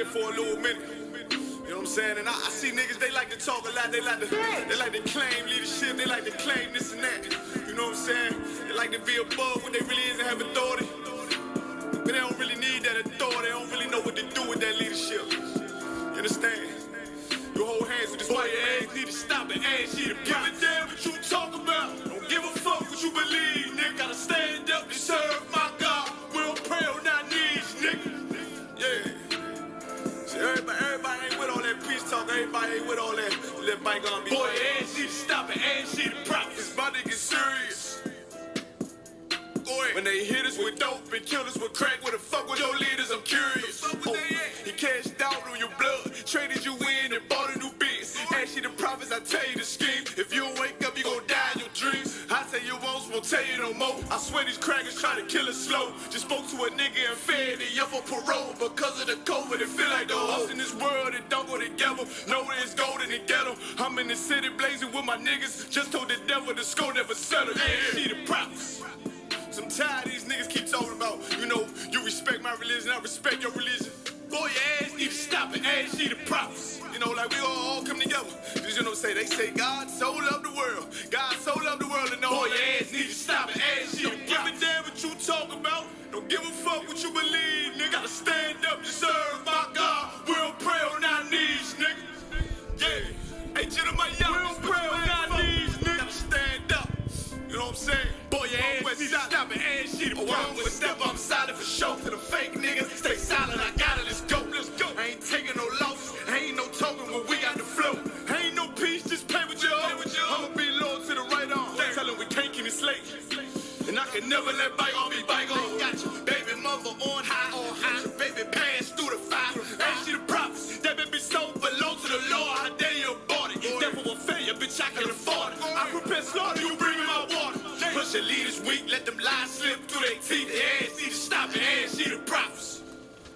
For a little minute, you know what I'm saying? And I see niggas, they like to talk a lot, they like to claim leadership, they like to claim this and that. You know what I'm saying? They like to be above what they really is and have authority. But they don't really need that authority, they don't really know what to do with that leadership. You understand? You hold hands with this boy, your ass need to stop and ask you to give a damn what you talk about. Don't give a fuck what you believe, nigga. Gotta stand up and serve my God. We don't pray on our knees, nigga. Yeah. Everybody ain't with all that peace talk. Everybody ain't with all that bike on me. Boy, ass need to stop it. Ass need to prop. It's about to get serious. When they hit us with dope and kill us with crack, where the fuck with your leaders? I'm curious. He cashed out on your blood, traded you in and bought a new biz. Ask you the prophets, I tell you the scheme. If you don't wake up, you gon' die in your dreams. I tell you once, won't tell you no more. I swear these crackers try to kill us slow. Just spoke to a nigga and fed it up for parole. Because of the COVID, it feel like the host in this world that don't go together. Know that it's golden and ghetto. I'm in the city blazing with my niggas. Just told the devil the score never settled. Yeah, see the prophets. So I'm tired of these niggas keep talking about, you know, you respect my religion, I respect your religion. Boy, your ass need to stop it, ass need the prophets. You know, like we all come together. Cause you know, they say God so loved the world. God so loved the world and know boy, your ass need to stop it, ass need the prophets. Don't give a damn what you talk about. Don't give a fuck what you believe, nigga. Gotta stand up and serve my God. We don't pray on our knees, nigga. Yeah. Hey, gentlemen, y'all, we don't pray on our knees, nigga. Gotta stand up. You know what I'm saying? Boy, your ass need to stop it, ass need to prophets. One step, I'm silent for show. To the fake niggas, stay silent, I got it, let's go, let's go. I ain't taking no losses, ain't no token when we got the flow. Ain't no peace, just play with your own. I'ma be loyal to the right arm. Tell him we can't keep it slave. And I can never let bygone be bygone. Got your baby mother on high, got your baby pants through the fire. Ain't she the prophets? That baby so below to the Lord. How dare you abort it? Devil will fail you, bitch, I can afford it. I prepare slaughter, you bring me my water. Push your leaders weak, let them lies slip through their teeth. Their ass need to stop it, ass see the prophets.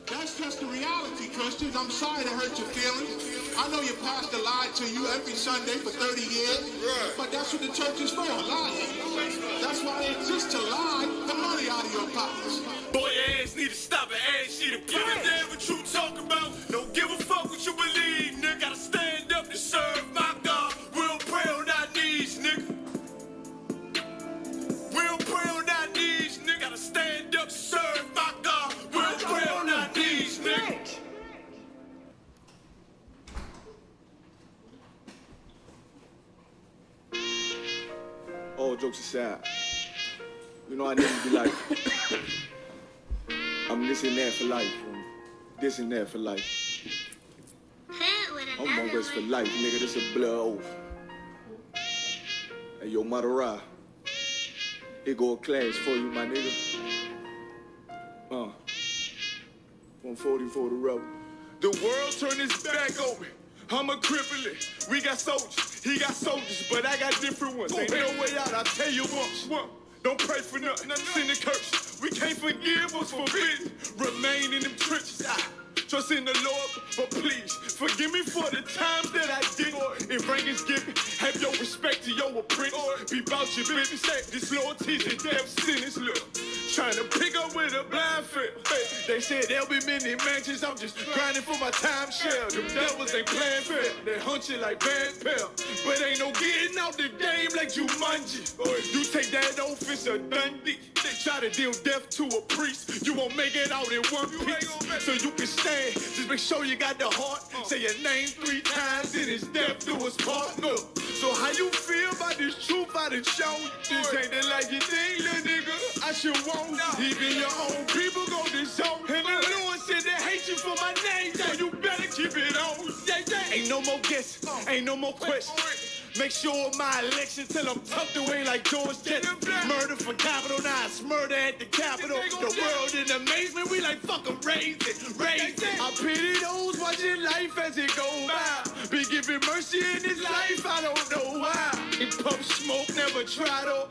That's just the reality, Christians. I'm sorry to hurt your feelings. I know your pastor lied to you every Sunday for 30 years, but that's what the church is for, lying. That's why it exists, to lie the money out of your pockets. Boy, your ass need to stop it, ass see the prophets. Give a damn what you talk about. Don't give a fuck what you believe, nigga. Gotta stand up to serve my God. We don't pray on our knees, nigga. We don't pray on our knees, nigga. Gotta stand up to serve my God. We don't pray on our knees, nigga. All jokes aside, you know I need to be like, I'm this and that for life, this and that for life. I'm on this for life, nigga. This a blood oath. Hey, yo, Madara, here go a class for you, my nigga. 140 for the rebel. The world turned its back on me. I'm a cripple. We got soldiers, he got soldiers, but I got different ones. Ain't no way out, I tell you once. Don't pray for nothing, sin the curse. We can't forgive us for forbidden. Remain in them trenches. Trust in the Lord, but please forgive me for the times that I did. If rank is given, have your respect to your apprentice. Be about your business. This loyalty's a death sentence. Look, trying to pick up with a blind fail. They said there'll be many mansions. I'm just grinding for my time share. Them devils ain't playing fair. They hunt you like Van Pelt, but ain't no getting out the game like Jumanji. You take that oath, it's a Dundee. They try to deal death to a priest. You won't make it out in one piece. So you can stand. Just make sure you got the heart. Say your name 3 times, then it's death do us part. No. So how you feel about this truth I done shown you? This ain't the like you think, little nigga. I should want even your own people go disown. And the Lord said they hate you for my name, so you better keep it on. Ain't no more guessing, ain't no more questions. Make sure my election till I'm tucked away like George Jetson. Murder for capital, now it's murder at the Capitol. The world in amazement, we like fuck 'em, raise it, raise it. I pity those watching life as it go by. Be giving mercy in this life, I don't know why. In pump smoke, never try to.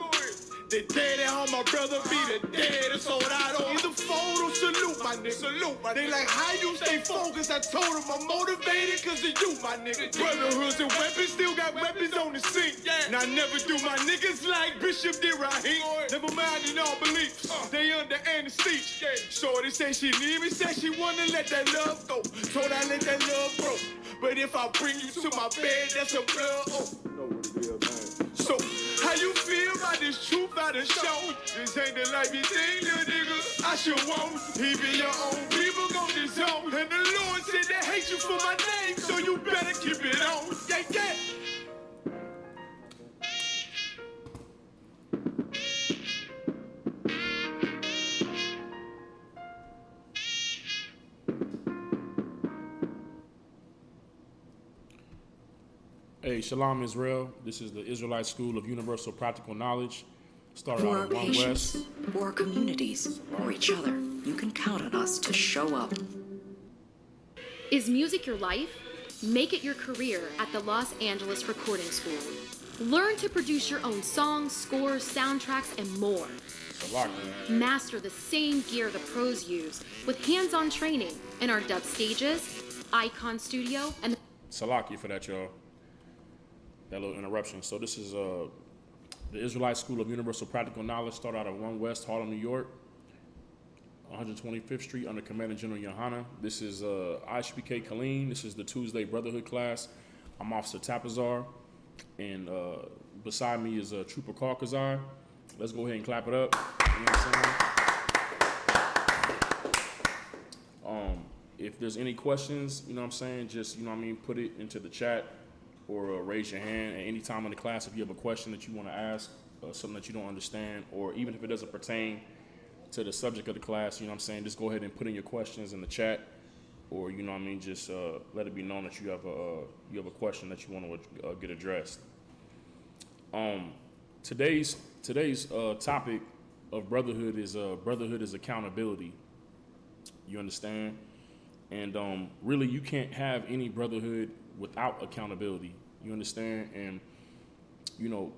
The day that all my brother be the dead, that's all I don't. Either fold or salute, my nigga. Salute, my nigga. They like, how you stay focused? I told them I'm motivated cause of you, my nigga. Brotherhoods and weapons, still got weapons on the scene. And I never do my niggas like Bishop did Raheem. Never mind in all beliefs, they under anesthesia. Shorty say she need me, said she wanna let that love go. Told I let that love grow. But if I bring you to my bed, that's a blood oath. Know what it is, man. So, how you feel about this truth I done shown? This ain't the life you think, little nigga. I should want. Even your own people gon' disown. And the Lord said they hate you for my name, so you better keep it on. Yeah, yeah. Hey, Shalom Israel. This is the Israelite School of Universal Practical Knowledge. Started For out our at One patients, West. for our communities, for each other, you can count on us to show up. Is music your life? Make it your career at the Los Angeles Recording School. Learn to produce your own songs, scores, soundtracks, and more. Master the same gear the pros use with hands-on training in our dub stages, Icon Studio, and Salaki for that, y'all. That little interruption. So this is the Israelite School of Universal Practical Knowledge. Started out at One West, Harlem, New York, 125th Street under Commander General Yohana. This is Isupk Kaleem. This is the Tuesday Brotherhood class. I'm Officer Tapazar, and beside me is Trooper Karkazar. Let's go ahead and clap it up. You know what I'm saying? If there's any questions, you know what I'm saying, just, you know what I mean, put it into the chat or raise your hand at any time in the class if you have a question that you want to ask, something that you don't understand, or even if it doesn't pertain to the subject of the class, you know what I'm saying, just go ahead and put in your questions in the chat, or, you know what I mean, just let it be known that you have a question that you want to get addressed. Today's topic of brotherhood is accountability. You understand? And really, you can't have any brotherhood without accountability. You understand? And, you know,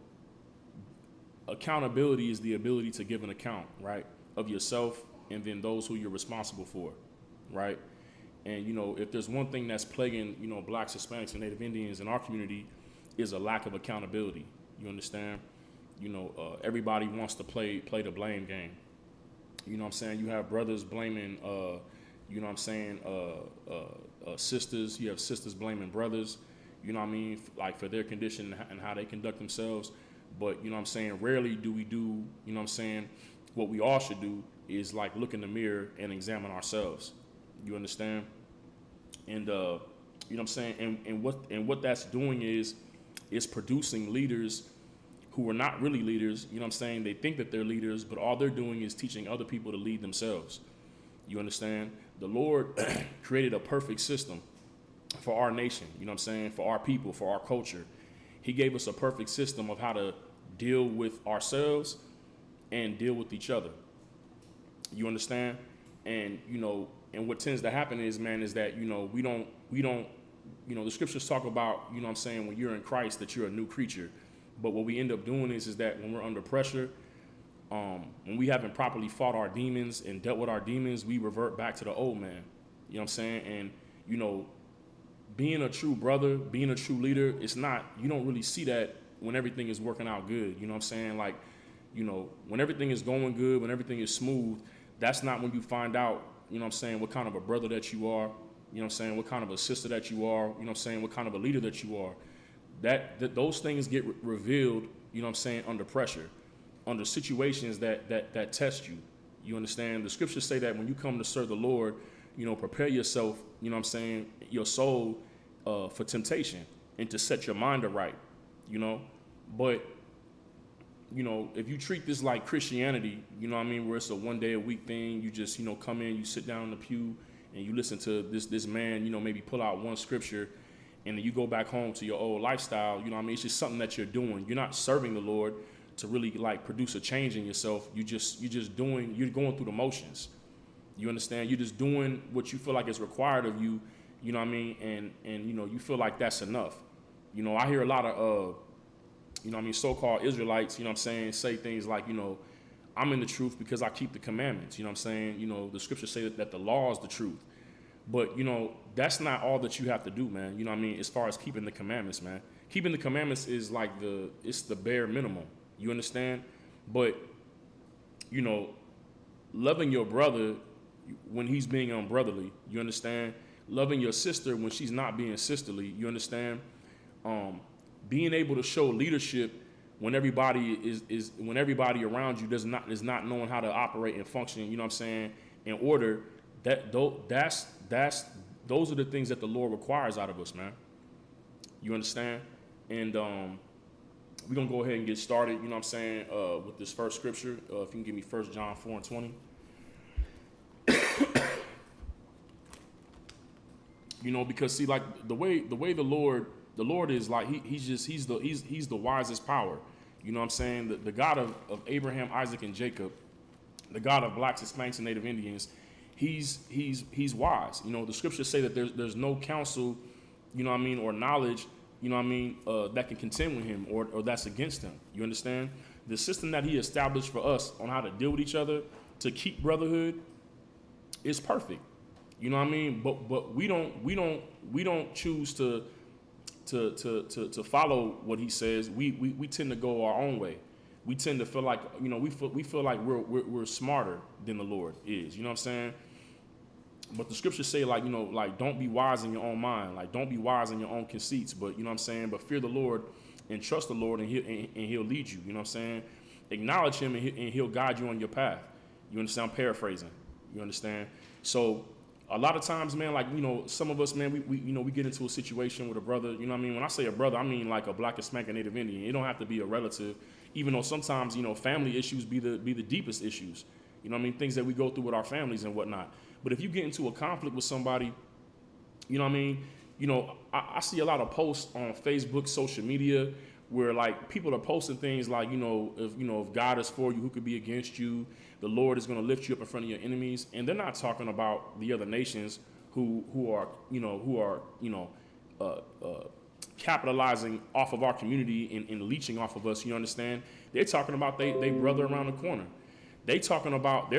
accountability is the ability to give an account, right, of yourself and then those who you're responsible for, right? And, you know, if there's one thing that's plaguing, you know, blacks, Hispanics, and Native Indians in our community is a lack of accountability. You understand? You know, everybody wants to play the blame game. You know what I'm saying? You have brothers blaming, you know what I'm saying, sisters. You have sisters blaming brothers, you know what I mean, like for their condition and how they conduct themselves. But, you know what I'm saying, rarely do we do, you know what I'm saying, what we all should do is like look in the mirror and examine ourselves. You understand? And, you know what I'm saying, and what that's doing is producing leaders who are not really leaders. You know what I'm saying? They think that they're leaders, but all they're doing is teaching other people to lead themselves. You understand? The Lord created a perfect system for our nation, you know what I'm saying, for our people, for our culture. He gave us a perfect system of how to deal with ourselves and deal with each other. You understand? And, you know, and what tends to happen is, man, is that, you know, we don't, you know, the scriptures talk about, you know what I'm saying, when you're in Christ, that you're a new creature. But what we end up doing is that when we're under pressure, when we haven't properly fought our demons and dealt with our demons, we revert back to the old man. You know what I'm saying? And, you know, being a true brother, being a true leader, it's not, you don't really see that when everything is working out good. You know what I'm saying? Like, you know, when everything is going good, when everything is smooth, that's not when you find out, you know what I'm saying, what kind of a brother that you are, you know what I'm saying, what kind of a sister that you are, you know what I'm saying, what kind of a leader that you are. That those things get revealed, you know what I'm saying, under pressure, under situations that test you. You understand? The scriptures say that when you come to serve the Lord, you know, prepare yourself, you know what I'm saying, your soul for temptation and to set your mind aright, you know. But, you know, if you treat this like Christianity, you know what I mean, where it's a one day a week thing, you just, you know, come in, you sit down in the pew and you listen to this man, you know, maybe pull out one scripture and then you go back home to your old lifestyle, you know what I mean? It's just something that you're doing. You're not serving the Lord to really like produce a change in yourself. You're going through the motions. You understand? You're just doing what you feel like is required of you, you know what I mean? And you know, you feel like that's enough. You know, I hear a lot of you know what I mean, so-called Israelites, you know what I'm saying, say things like, you know, I'm in the truth because I keep the commandments. You know what I'm saying? You know, the scriptures say that the law is the truth. But, you know, that's not all that you have to do, man. You know what I mean? As far as keeping the commandments, man. Keeping the commandments is like it's the bare minimum. You understand? But, you know, loving your brother when he's being unbrotherly, you understand? Loving your sister when she's not being sisterly, you understand? Being able to show leadership when everybody when everybody around you is not knowing how to operate and function, you know what I'm saying, in order, those are the things that the Lord requires out of us, man. You understand? And we're gonna go ahead and get started, you know what I'm saying, with this first scripture. If you can give me 1 John 4:20. You know, because see, like the way the Lord is, like he's the wisest power. You know what I'm saying? The God of Abraham, Isaac, and Jacob, the God of blacks, Hispanics, and Native Indians, he's wise. You know, the scriptures say that there's no counsel, you know what I mean, or knowledge, you know what I mean, that can contend with him or that's against him. You understand? The system that he established for us on how to deal with each other to keep brotherhood is perfect. You know what I mean? But we don't choose to follow what he says. We tend to go our own way. We tend to feel like, you know, we feel like we're smarter than the Lord is. You know what I'm saying? But the scriptures say, like, you know, like, don't be wise in your own mind. Like, don't be wise in your own conceits. But, you know what I'm saying? But fear the Lord and trust the Lord, and he'll lead you. You know what I'm saying? Acknowledge him, and he'll guide you on your path. You understand? I'm paraphrasing. You understand? So a lot of times, man, like, you know, some of us, man, we get into a situation with a brother. You know what I mean? When I say a brother, I mean like a black, Hispanic, and Native Indian. It don't have to be a relative, even though sometimes, you know, family issues be the deepest issues. You know what I mean? Things that we go through with our families and whatnot. But if you get into a conflict with somebody, you know what I mean? You know, I see a lot of posts on Facebook, social media, where like people are posting things like, you know, if God is for you, who could be against you? The Lord is going to lift you up in front of your enemies. And they're not talking about the other nations who are capitalizing off of our community and leeching off of us. You understand? They're talking about they brother around the corner. They're talking about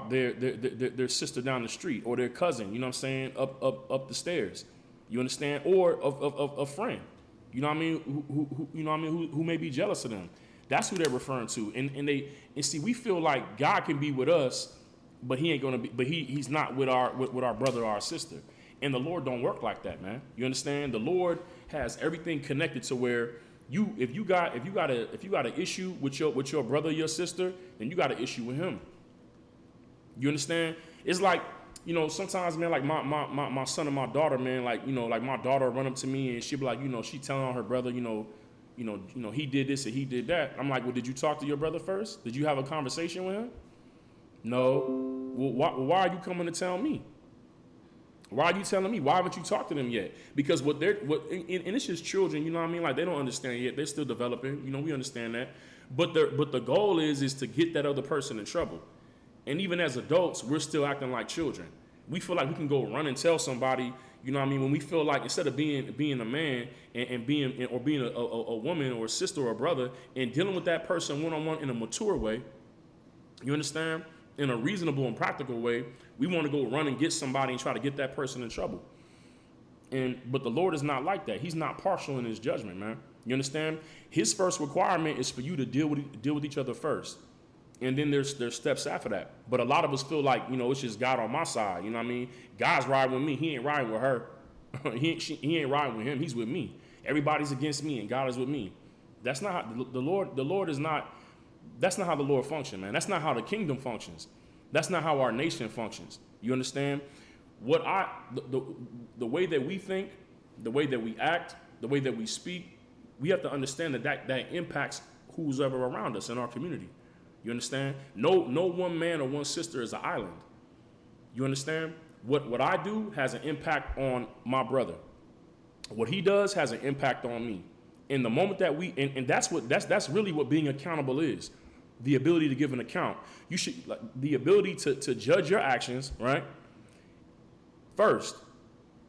their sister down the street, or their cousin, you know what I'm saying, up the stairs. You understand? Or of a friend. You know what I mean? Who may be jealous of them. That's who they're referring to. And see, we feel like God can be with us, but he ain't gonna be, but he's not with our brother or our sister. And the Lord don't work like that, man. You understand? The Lord has everything connected to where if you got an issue with your brother or your sister, then you got an issue with him. You understand? It's like, you know, sometimes, man, like my son and my daughter, man, like, you know, like my daughter run up to me and she be like, you know, she telling on her brother, you know, he did this and he did that. I'm like, well, did you talk to your brother first? Did you have a conversation with him? No. Well, why are you coming to tell me? Why are you telling me? Why haven't you talked to them yet? Because and it's just children, you know what I mean? Like, they don't understand yet. They're still developing. You know, we understand that. But the goal is to get that other person in trouble. And even as adults, we're still acting like children. We feel like we can go run and tell somebody, you know what I mean? When we feel like, instead of being a man and being a woman or a sister or a brother and dealing with that person one-on-one in a mature way, you understand? In a reasonable and practical way, we want to go run and get somebody and try to get that person in trouble. But the Lord is not like that. He's not partial in his judgment, man. You understand? His first requirement is for you to deal with each other first. And then there's steps after that. But a lot of us feel like, you know, it's just God on my side. You know what I mean? God's riding with me. He ain't riding with her. he ain't riding with him. He's with me. Everybody's against me and God is with me. That's not how the Lord is not. That's not how the Lord functions, man. That's not how the kingdom functions. That's not how our nation functions. You understand? The way that we think, the way that we act, the way that we speak, we have to understand that impacts who's ever around us in our community. You understand? No one man or one sister is an island. You understand? What I do has an impact on my brother. What he does has an impact on me. In the moment that that's really what being accountable is. The ability to give an account. You should, the ability to judge your actions, right? First,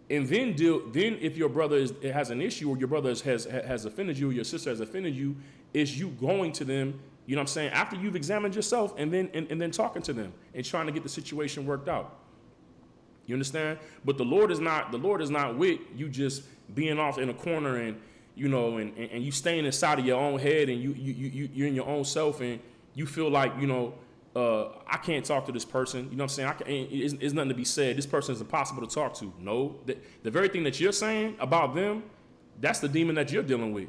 And then if your brother has an issue, or your brother has offended you, or your sister has offended you, is you going to them, you know what I'm saying, after you've examined yourself, and then talking to them and trying to get the situation worked out. You understand? But the Lord is not with you just being off in a corner and, you know, and you staying inside of your own head, and you're in your own self, and you feel like, you know, I can't talk to this person. You know what I'm saying? It's nothing to be said. This person is impossible to talk to. No, the very thing that you're saying about them, that's the demon that you're dealing with.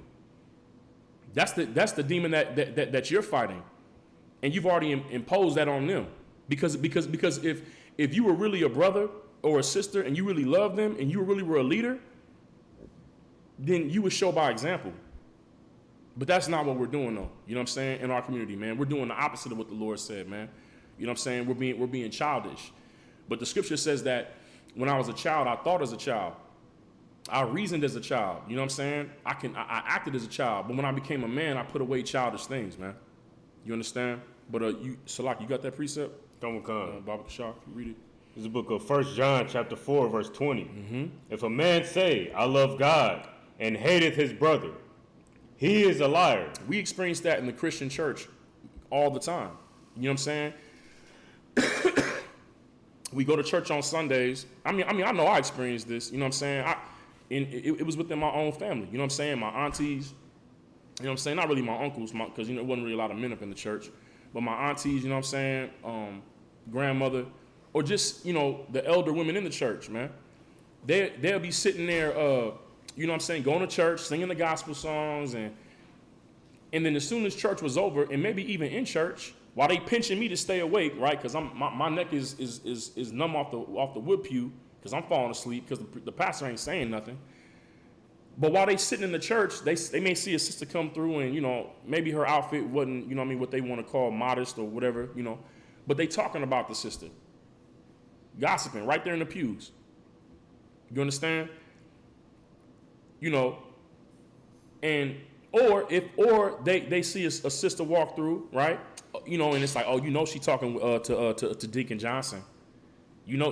That's the demon that you're fighting, and you've already imposed that on them. Because if you were really a brother or a sister, and you really loved them, and you really were a leader, then you would show by example. But that's not what we're doing, though. You know what I'm saying? In our community, man, we're doing the opposite of what the Lord said, man. You know what I'm saying? We're being childish. But the scripture says that when I was a child, I thought as a child. I reasoned as a child. You know what I'm saying? I acted as a child. But when I became a man, I put away childish things, man. You understand? But Salak, you got that precept? Come on, Baba Kashak, read it. This is the book of 1 John chapter 4, verse 20. Mm-hmm. If a man say, I love God, and hateth his brother, he is a liar. We experience that in the Christian church all the time. You know what I'm saying? We go to church on Sundays. I mean, I know I experienced this. You know what I'm saying? It was within my own family. You know what I'm saying? My aunties. You know what I'm saying? Not really my uncles, because, you know, it wasn't really a lot of men up in the church. But my aunties, you know what I'm saying? Grandmother. Or just, you know, the elder women in the church, man. They'll be sitting there, you know what I'm saying, going to church, singing the gospel songs, and then as soon as church was over, and maybe even in church, while they pinching me to stay awake, right? Because my neck is numb off the wood pew, because I'm falling asleep, because the pastor ain't saying nothing. But while they sitting in the church, they may see a sister come through, and, you know, maybe her outfit wasn't, you know what I mean, what they want to call modest or whatever, you know. But they talking about the sister. Gossiping right there in the pews. You understand? You know, or they see a sister walk through, right? You know, and it's like, oh, you know, she talking to Deacon Johnson. You know,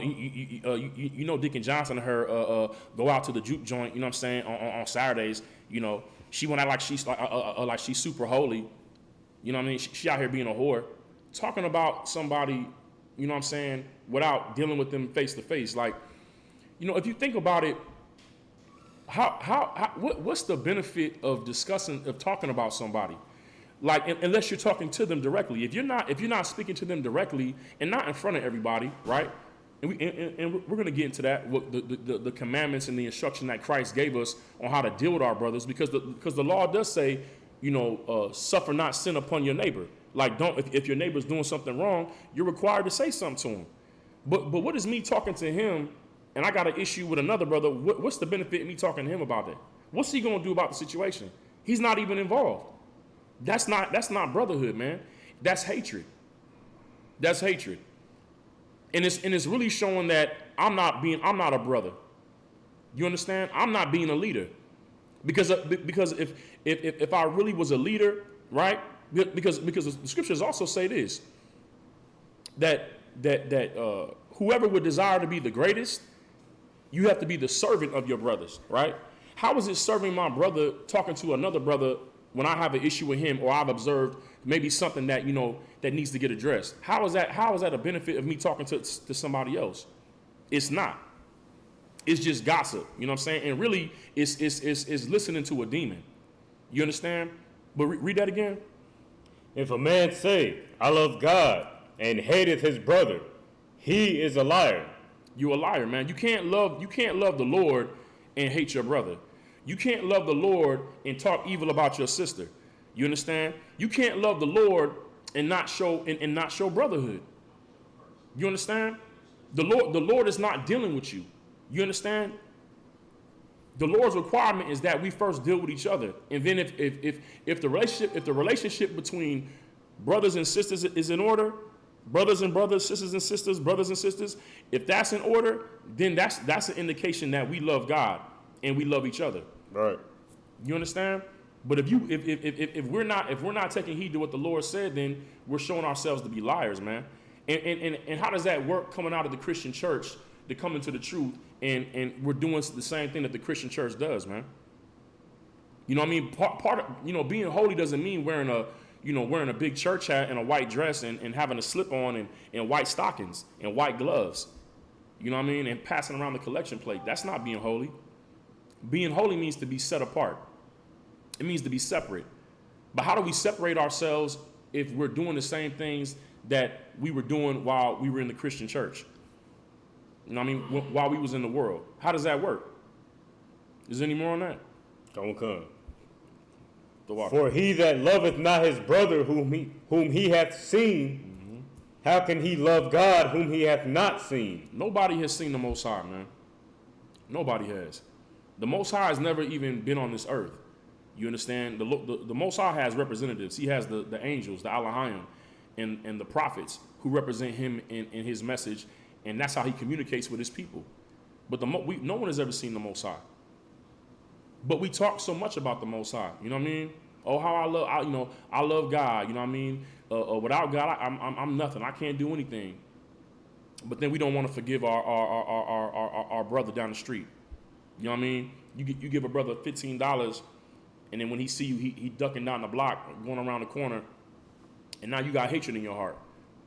Deacon Johnson and her go out to the juke joint. You know what I'm saying? On Saturdays, you know, she went out like she's super holy. You know what I mean? She out here being a whore, talking about somebody. You know what I'm saying? Without dealing with them face to face. Like, you know, if you think about it, what's the benefit of talking about somebody? Like, unless you're talking to them directly. If you're not speaking to them directly, and not in front of everybody, right? And we're going to get into that, the commandments and the instruction that Christ gave us on how to deal with our brothers, because the law does say, you know, suffer not sin upon your neighbor. Like, if your neighbor's doing something wrong, you're required to say something to him. But what is me talking to him, and I got an issue with another brother? What's the benefit of me talking to him about that? What's he gonna do about the situation? He's not even involved. That's not brotherhood, man. That's hatred. That's hatred. And it's really showing that I'm not a brother. You understand? I'm not being a leader. Because if I really was a leader, right? Because the scriptures also say this, that whoever would desire to be the greatest, you have to be the servant of your brothers, right? How is it serving my brother talking to another brother when I have an issue with him, or I've observed maybe something that, you know, that needs to get addressed? How is that a benefit of me talking to somebody else? It's not. It's just gossip, you know what I'm saying? And really, it's listening to a demon. You understand? But read that again. If a man say, I love God, and hateth his brother, he is a liar. You a liar, man. You can't love the Lord and hate your brother. You can't love the Lord and talk evil about your sister. You understand? You can't love the Lord and not show brotherhood. You understand? The Lord is not dealing with you. You understand? The Lord's requirement is that we first deal with each other, and then if the relationship between brothers and sisters is in order, brothers and brothers, sisters and sisters, brothers and sisters, if that's in order, then that's an indication that we love God and we love each other. Right. You understand? But if we're not taking heed to what the Lord said, then we're showing ourselves to be liars, man. And how does that work coming out of the Christian church to come into the truth and we're doing the same thing that the Christian church does, man. You know what I mean? Part of, you know, being holy doesn't mean wearing a big church hat and a white dress and having a slip on and white stockings and white gloves. You know what I mean? And passing around the collection plate. That's not being holy. Being holy means to be set apart. It means to be separate. But how do we separate ourselves if we're doing the same things that we were doing while we were in the Christian church? You know what I mean? While we was in the world. How does that work? Is there any more on that? Come. For he that loveth not his brother whom he hath seen, how can he love God whom he hath not seen? Nobody has seen the Most High, man. Nobody has. The Most High has never even been on this earth. You understand? The Most High has representatives. He has the angels, the Elohim, and the prophets who represent him in his message, and that's how he communicates with his people. But no one has ever seen the Most High. But we talk so much about the Most High. You know what I mean? Oh, how I love God. You know what I mean? Without God, I'm nothing. I can't do anything. But then we don't want to forgive our brother down the street. You know what I mean? You give a brother $15, and then when he see you, he ducking down the block, going around the corner, and now you got hatred in your heart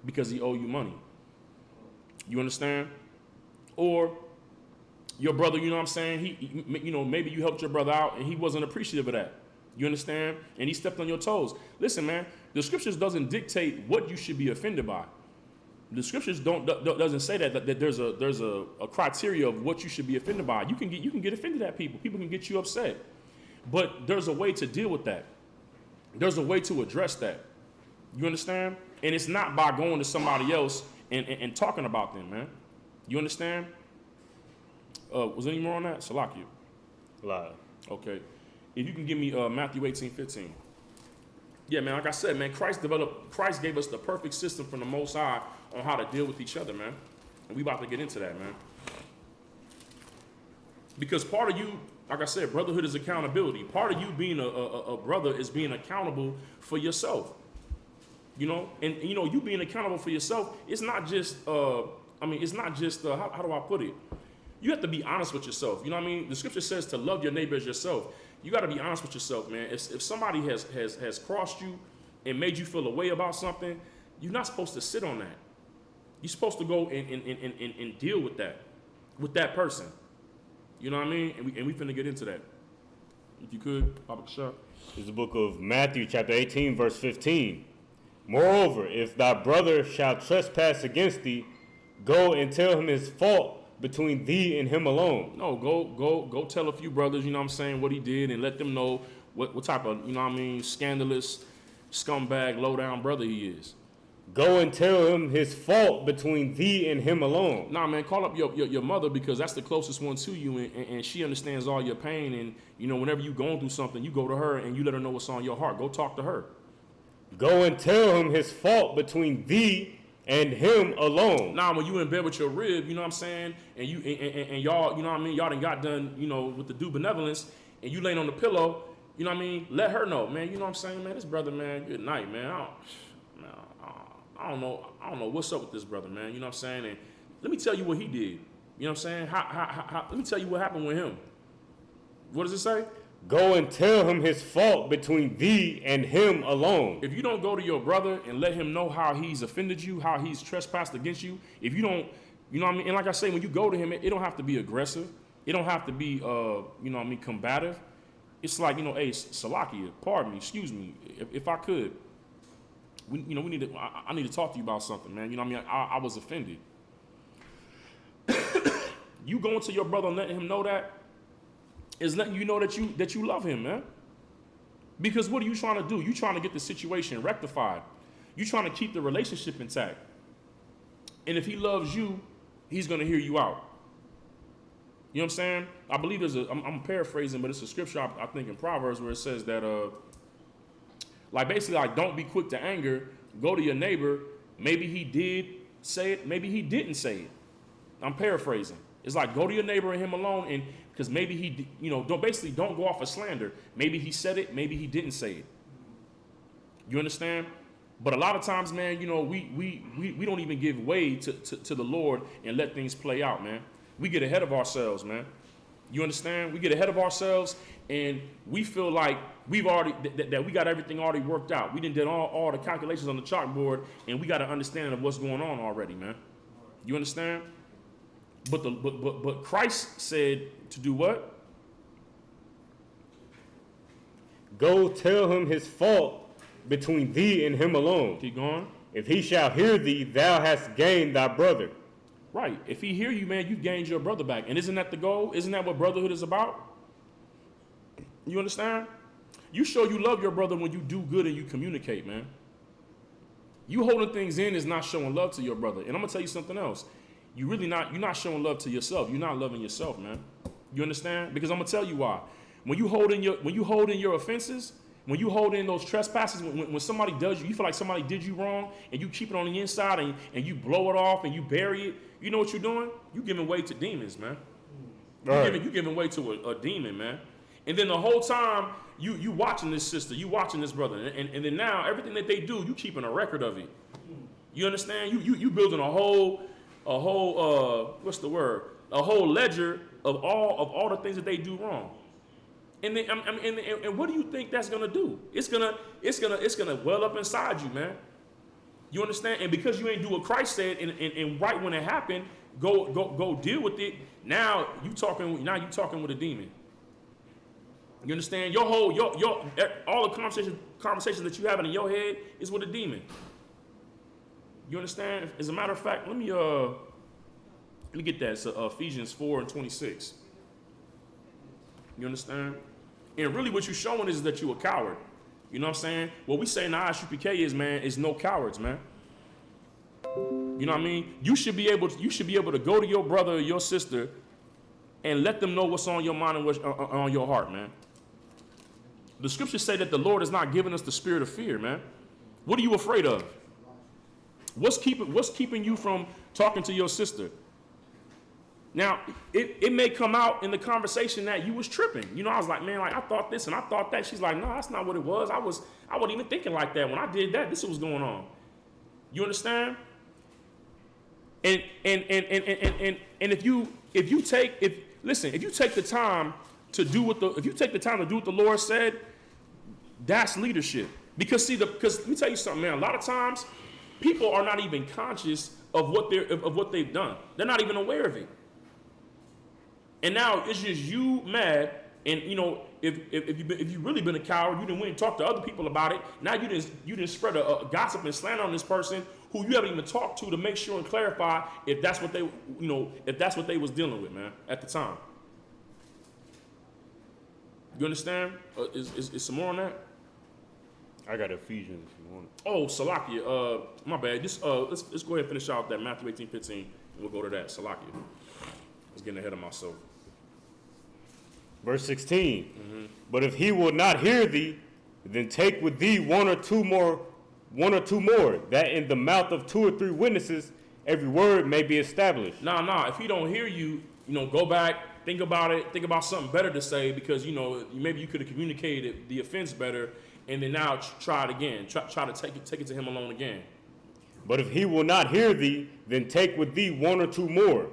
because he owe you money. You understand? Or your brother, you know what I'm saying? He maybe you helped your brother out and he wasn't appreciative of that. You understand? And he stepped on your toes. Listen, man, the scriptures doesn't dictate what you should be offended by. The scriptures doesn't say that there's a criteria of what you should be offended by. You can get offended at people. People can get you upset. But there's a way to deal with that. There's a way to address that. You understand? And it's not by going to somebody else and talking about them, man. You understand? Was there any more on that? Salakia. Live. Okay. If you can give me Matthew 18:15. Yeah, man, like I said, man, Christ gave us the perfect system from the Most High on how to deal with each other, man. And we about to get into that, man. Because part of you, like I said, brotherhood is accountability. Part of you being a brother is being accountable for yourself. You know, and you know, you being accountable for yourself, it's not just, how do I put it? You have to be honest with yourself. You know what I mean? The scripture says to love your neighbor as yourself. You got to be honest with yourself, man. If somebody has crossed you and made you feel a way about something, you're not supposed to sit on that. You're supposed to go and deal with that person. You know what I mean? And we finna get into that. If you could, Papa Kashab. It's the book of Matthew, chapter 18, verse 15. Moreover, if thy brother shall trespass against thee, go and tell him his fault between thee and him alone. No, go tell a few brothers, you know what I'm saying, what he did, and let them know what type of, you know what I mean, scandalous, scumbag, low-down brother he is. Go and tell him his fault between thee and him alone. Nah, man, call up your mother, because that's the closest one to you, and she understands all your pain, and, you know, whenever you going through something, you go to her and you let her know what's on your heart. Go talk to her. Go and tell him his fault between thee and him alone. Now, when you in bed with your rib, you know what I'm saying, and you and y'all, you know what I mean, y'all done got done, you know, with the due benevolence, and you laying on the pillow, you know what I mean, let her know, man, you know what I'm saying, man, this brother, man, good night, man. I don't know what's up with this brother, man, you know what I'm saying, and let me tell you what he did, you know what I'm saying, let me tell you what happened with him. What does it say? Go and tell him his fault between thee and him alone. If you don't go to your brother and let him know how he's offended you, how he's trespassed against you, if you don't, you know what I mean? And like I say, when you go to him, it don't have to be aggressive. It don't have to be, you know what I mean, combative. It's like, you know, hey, Salakia, pardon me, excuse me, if I could. I need to talk to you about something, man. You know what I mean? I was offended. You going to your brother and letting him know that is letting you know that you love him, man. Because what are you trying to do? You trying to get the situation rectified. You trying to keep the relationship intact. And if he loves you, he's going to hear you out. You know what I'm saying? I believe I'm paraphrasing, but it's a scripture, I think in Proverbs, where it says that, don't be quick to anger. Go to your neighbor. Maybe he did say it. Maybe he didn't say it. I'm paraphrasing. It's like, go to your neighbor and him alone, and because maybe he, you know, don't go off of slander. Maybe he said it. Maybe he didn't say it. You understand? But a lot of times, man, you know, we don't even give way to the Lord and let things play out, man. We get ahead of ourselves, man. You understand? We get ahead of ourselves, and we feel like we've already that we got everything already worked out. We did all the calculations on the chalkboard, and we got an understanding of what's going on already, man. You understand? But Christ said to do what? Go tell him his fault between thee and him alone. Keep going. If he shall hear thee, thou hast gained thy brother. Right. If he hear you, man, you've gained your brother back. And isn't that the goal? Isn't that what brotherhood is about? You understand? You show you love your brother when you do good and you communicate, man. You holding things in is not showing love to your brother. And I'm gonna tell you something else. You're not showing love to yourself. You're not loving yourself, man. You understand? Because I'm gonna tell you why. When you hold in your offenses, when you hold in those trespasses, when somebody does you feel like somebody did you wrong, and you keep it on the inside and you blow it off and you bury it, you know what you're doing? You're giving way to demons, man. You're giving way to a demon, man. And then the whole time you watching this sister, you watching this brother, and then now everything that they do, you keeping a record of it. You understand? You building a whole what's the word? A whole ledger of all the things that they do wrong. And then and what do you think that's gonna do? It's gonna well up inside you, man. You understand? And because you ain't do what Christ said, and right when it happened, go deal with it. Now you talking with a demon. You understand? Your all the conversations that you having in your head is with a demon. You understand? As a matter of fact, let me get that. It's Ephesians 4:26. You understand? And really what you're showing is that you're a coward. You know what I'm saying? What we say in the Isupk is, man, is no cowards, man. You know what I mean? You should be able to go to your brother or your sister and let them know what's on your mind and what's on your heart, man. The scriptures say that the Lord has not given us the spirit of fear, man. What are you afraid of? What's keeping you from talking to your sister? Now, it may come out in the conversation that you was tripping. You know, I was like, man, like I thought this and I thought that. She's like, no, that's not what it was. I wasn't even thinking like that. When I did that, this was going on. You understand? And if you take the time to do what the Lord said, that's leadership. Because let me tell you something, man. A lot of times, people are not even conscious of what they've done. They're not even aware of it. And now it's just you mad, and you know if you've really been a coward, you didn't went and talk to other people about it. Now you didn't spread a gossip and slander on this person who you haven't even talked to make sure and clarify if that's what they was dealing with, man, at the time. You understand? Is some more on that? I got Ephesians if you want it. Oh, Salakia. My bad. Let's go ahead and finish out that Matthew 18:15, and we'll go to that. Salakia. I was getting ahead of myself. Verse 16. But if he will not hear thee, then take with thee one or two more, that in the mouth of 2 or 3 witnesses every word may be established. Nah. If he don't hear you, go back, think about it, think about something better to say, because maybe you could have communicated the offense better, and then now try it again. Try to take it to him alone again. But if he will not hear thee, then take with thee 1 or 2 more,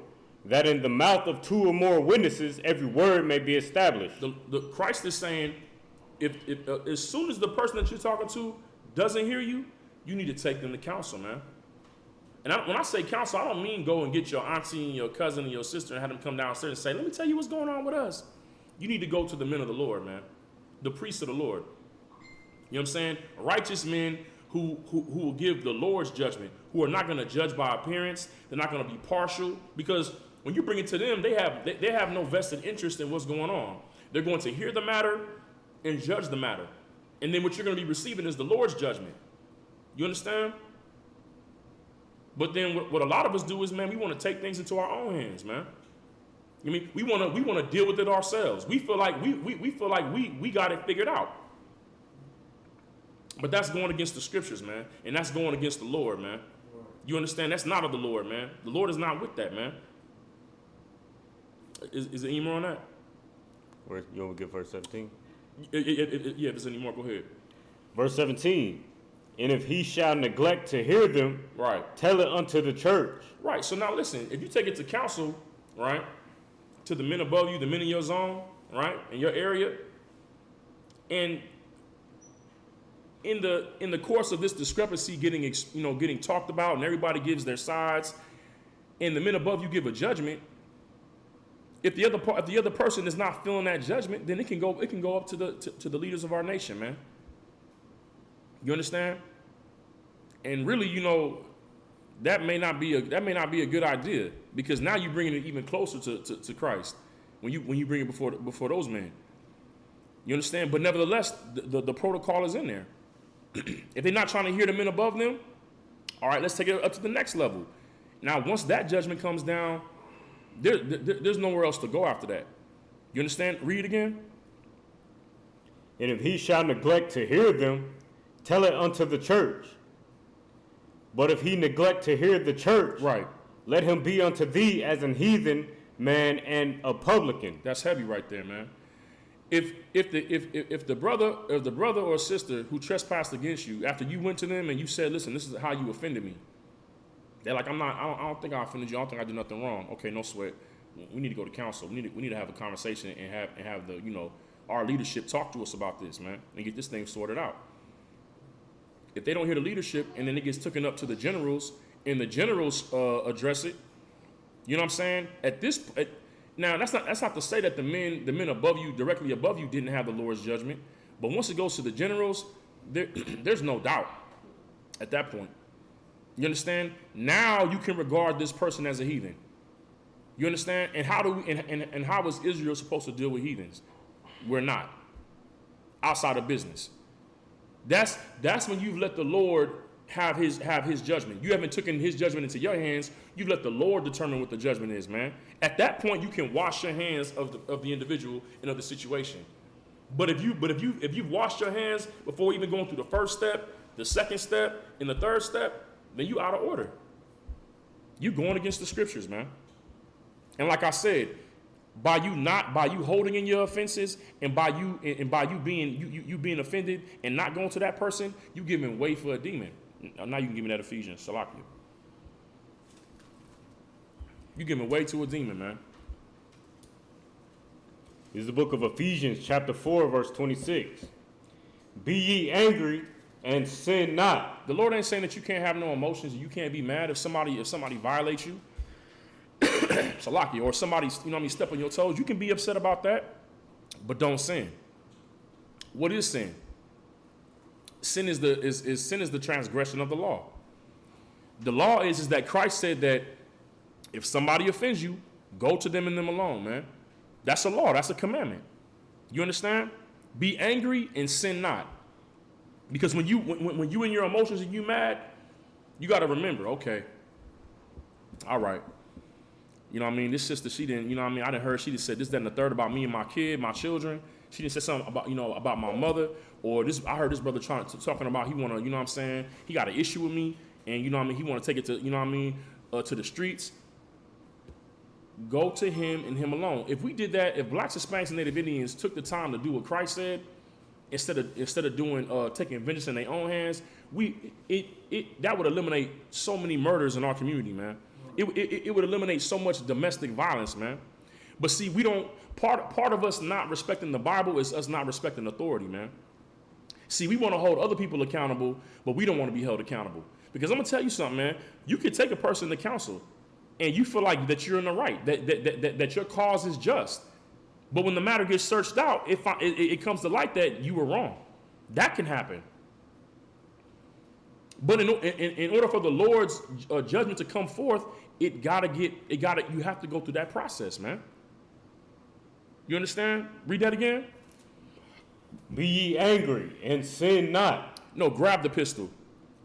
that in the mouth of 2 or more witnesses every word may be established. The Christ is saying, if as soon as the person that you're talking to doesn't hear you, you need to take them to counsel, man. And when I say counsel, I don't mean go and get your auntie and your cousin and your sister and have them come downstairs and say, let me tell you what's going on with us. You need to go to the men of the Lord, man. The priests of the Lord. You know what I'm saying? Righteous men who will give the Lord's judgment, who are not going to judge by appearance. They're not going to be partial, because when you bring it to them, they have no vested interest in what's going on. They're going to hear the matter and judge the matter. And then what you're going to be receiving is the Lord's judgment. You understand? But then what a lot of us do is, man, we want to take things into our own hands, man. I mean, we want to deal with it ourselves. We feel like we got it figured out. But that's going against the scriptures, man. And that's going against the Lord, man. You understand? That's not of the Lord, man. The Lord is not with that, man. Is there any more on that? You want to get verse 17? Yeah, if there's any more, go ahead. Verse 17. And if he shall neglect to hear them, right, tell it unto the church. Right. So now listen, if you take it to counsel, right, to the men above you, the men in your zone, right, in your area. And in the course of this discrepancy getting talked about, and everybody gives their sides, and the men above you give a judgment, if the other person is not feeling that judgment, then it can go up to the leaders of our nation, man. You understand? And really, that may not be a good idea, because now you're bringing it even closer to Christ when you bring it before those men. You understand? But nevertheless, the protocol is in there. If they're not trying to hear the men above them, all right, let's take it up to the next level. Now, once that judgment comes down, there's nowhere else to go after that. You understand? Read it again. And if he shall neglect to hear them, tell it unto the church. But if he neglect to hear the church, right, let him be unto thee as an heathen man and a publican. That's heavy right there, man. If the brother or sister who trespassed against you, after you went to them and you said, listen, this is how you offended me, they're like, I don't think I offended you. I don't think I did nothing wrong. Okay, no sweat. We need to go to council. We need to have a conversation and have the our leadership talk to us about this, man, and get this thing sorted out. If they don't hear the leadership, and then it gets taken up to the generals, and the generals address it, you know what I'm saying? Now that's not to say that the men above you, directly above you, didn't have the Lord's judgment, but once it goes to the generals, there's no doubt at that point. You understand? Now you can regard this person as a heathen. You understand? And how is Israel supposed to deal with heathens? We're not. Outside of business. That's when you've let the Lord have his judgment. You haven't taken his judgment into your hands. You've let the Lord determine what the judgment is, man. At that point, you can wash your hands of the individual and of the situation. But if you've washed your hands before even going through the first step, the second step, and the third step, then you out of order. You going against the scriptures, man. And like I said, by you holding in your offenses, and by you being offended and not going to that person, you giving way for a demon. Now you can give me that Ephesians, Salakia. You giving way to a demon, man. This is the book of Ephesians, chapter 4, verse 26. Be ye angry and sin not. The Lord ain't saying that you can't have no emotions and you can't be mad if somebody violates you. Salaki, or somebody, step on your toes. You can be upset about that, but don't sin. What is sin? Sin is the transgression of the law. The law is that Christ said that if somebody offends you, go to them and them alone, man. That's a law. That's a commandment. You understand? Be angry and sin not. Because when you in your emotions and you mad, you got to remember, okay, all right. You know what I mean? This sister, she didn't, you know what I mean? I didn't heard she just said this, that, and the third about me and my kid, my children. She didn't say something about, about my mother. Or this, I heard this brother talking about he want to, you know what I'm saying? He got an issue with me, and you know what I mean? He want to take it to, you know what I mean, to the streets. Go to him and him alone. If we did that, if blacks, Hispanics, and Native Indians took the time to do what Christ said, instead of doing taking vengeance in their own hands, that would eliminate so many murders in our community, man. It would eliminate so much domestic violence, man. But see, we don't. Part of us not respecting the Bible is us not respecting authority, man. See, we want to hold other people accountable, but we don't want to be held accountable. Because I'm gonna tell you something, man. You could take a person to counsel, and you feel like that you're in the right, that your cause is just. But when the matter gets searched out, it comes to light that you were wrong. That can happen. But in order for the Lord's judgment to come forth, you have to go through that process, man. You understand? Read that again. Be ye angry and sin not. No, grab the pistol.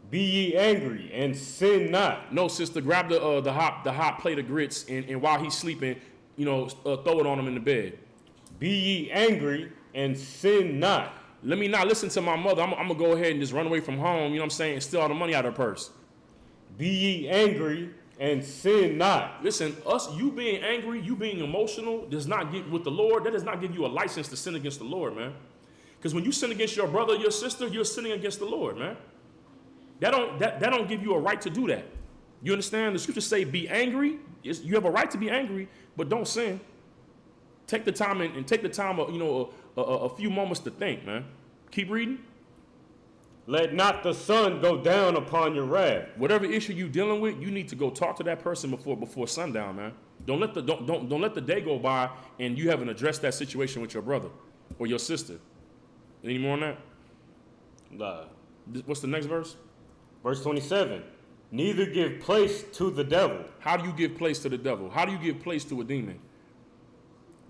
Be ye angry and sin not. No, sister, grab the hot plate of grits and while he's sleeping, throw it on him in the bed. Be ye angry and sin not. Let me not listen to my mother. I'm going to go ahead and just run away from home, you know what I'm saying, and steal all the money out of her purse. Be ye angry and sin not. Listen, you being angry, you being emotional, does not get with the Lord. That does not give you a license to sin against the Lord, man. Because when you sin against your brother or your sister, you're sinning against the Lord, man. That don't give you a right to do that. You understand? The scriptures say be angry. You have a right to be angry, but don't sin. Take the time and take the time, a few moments to think, man. Keep reading. Let not the sun go down upon your wrath. Whatever issue you dealing with, you need to go talk to that person before sundown, man. Don't let the day go by and you haven't addressed that situation with your brother or your sister. Any more on that? Nah. What's the next verse? Verse 27. Neither give place to the devil. How do you give place to the devil? How do you give place to a demon?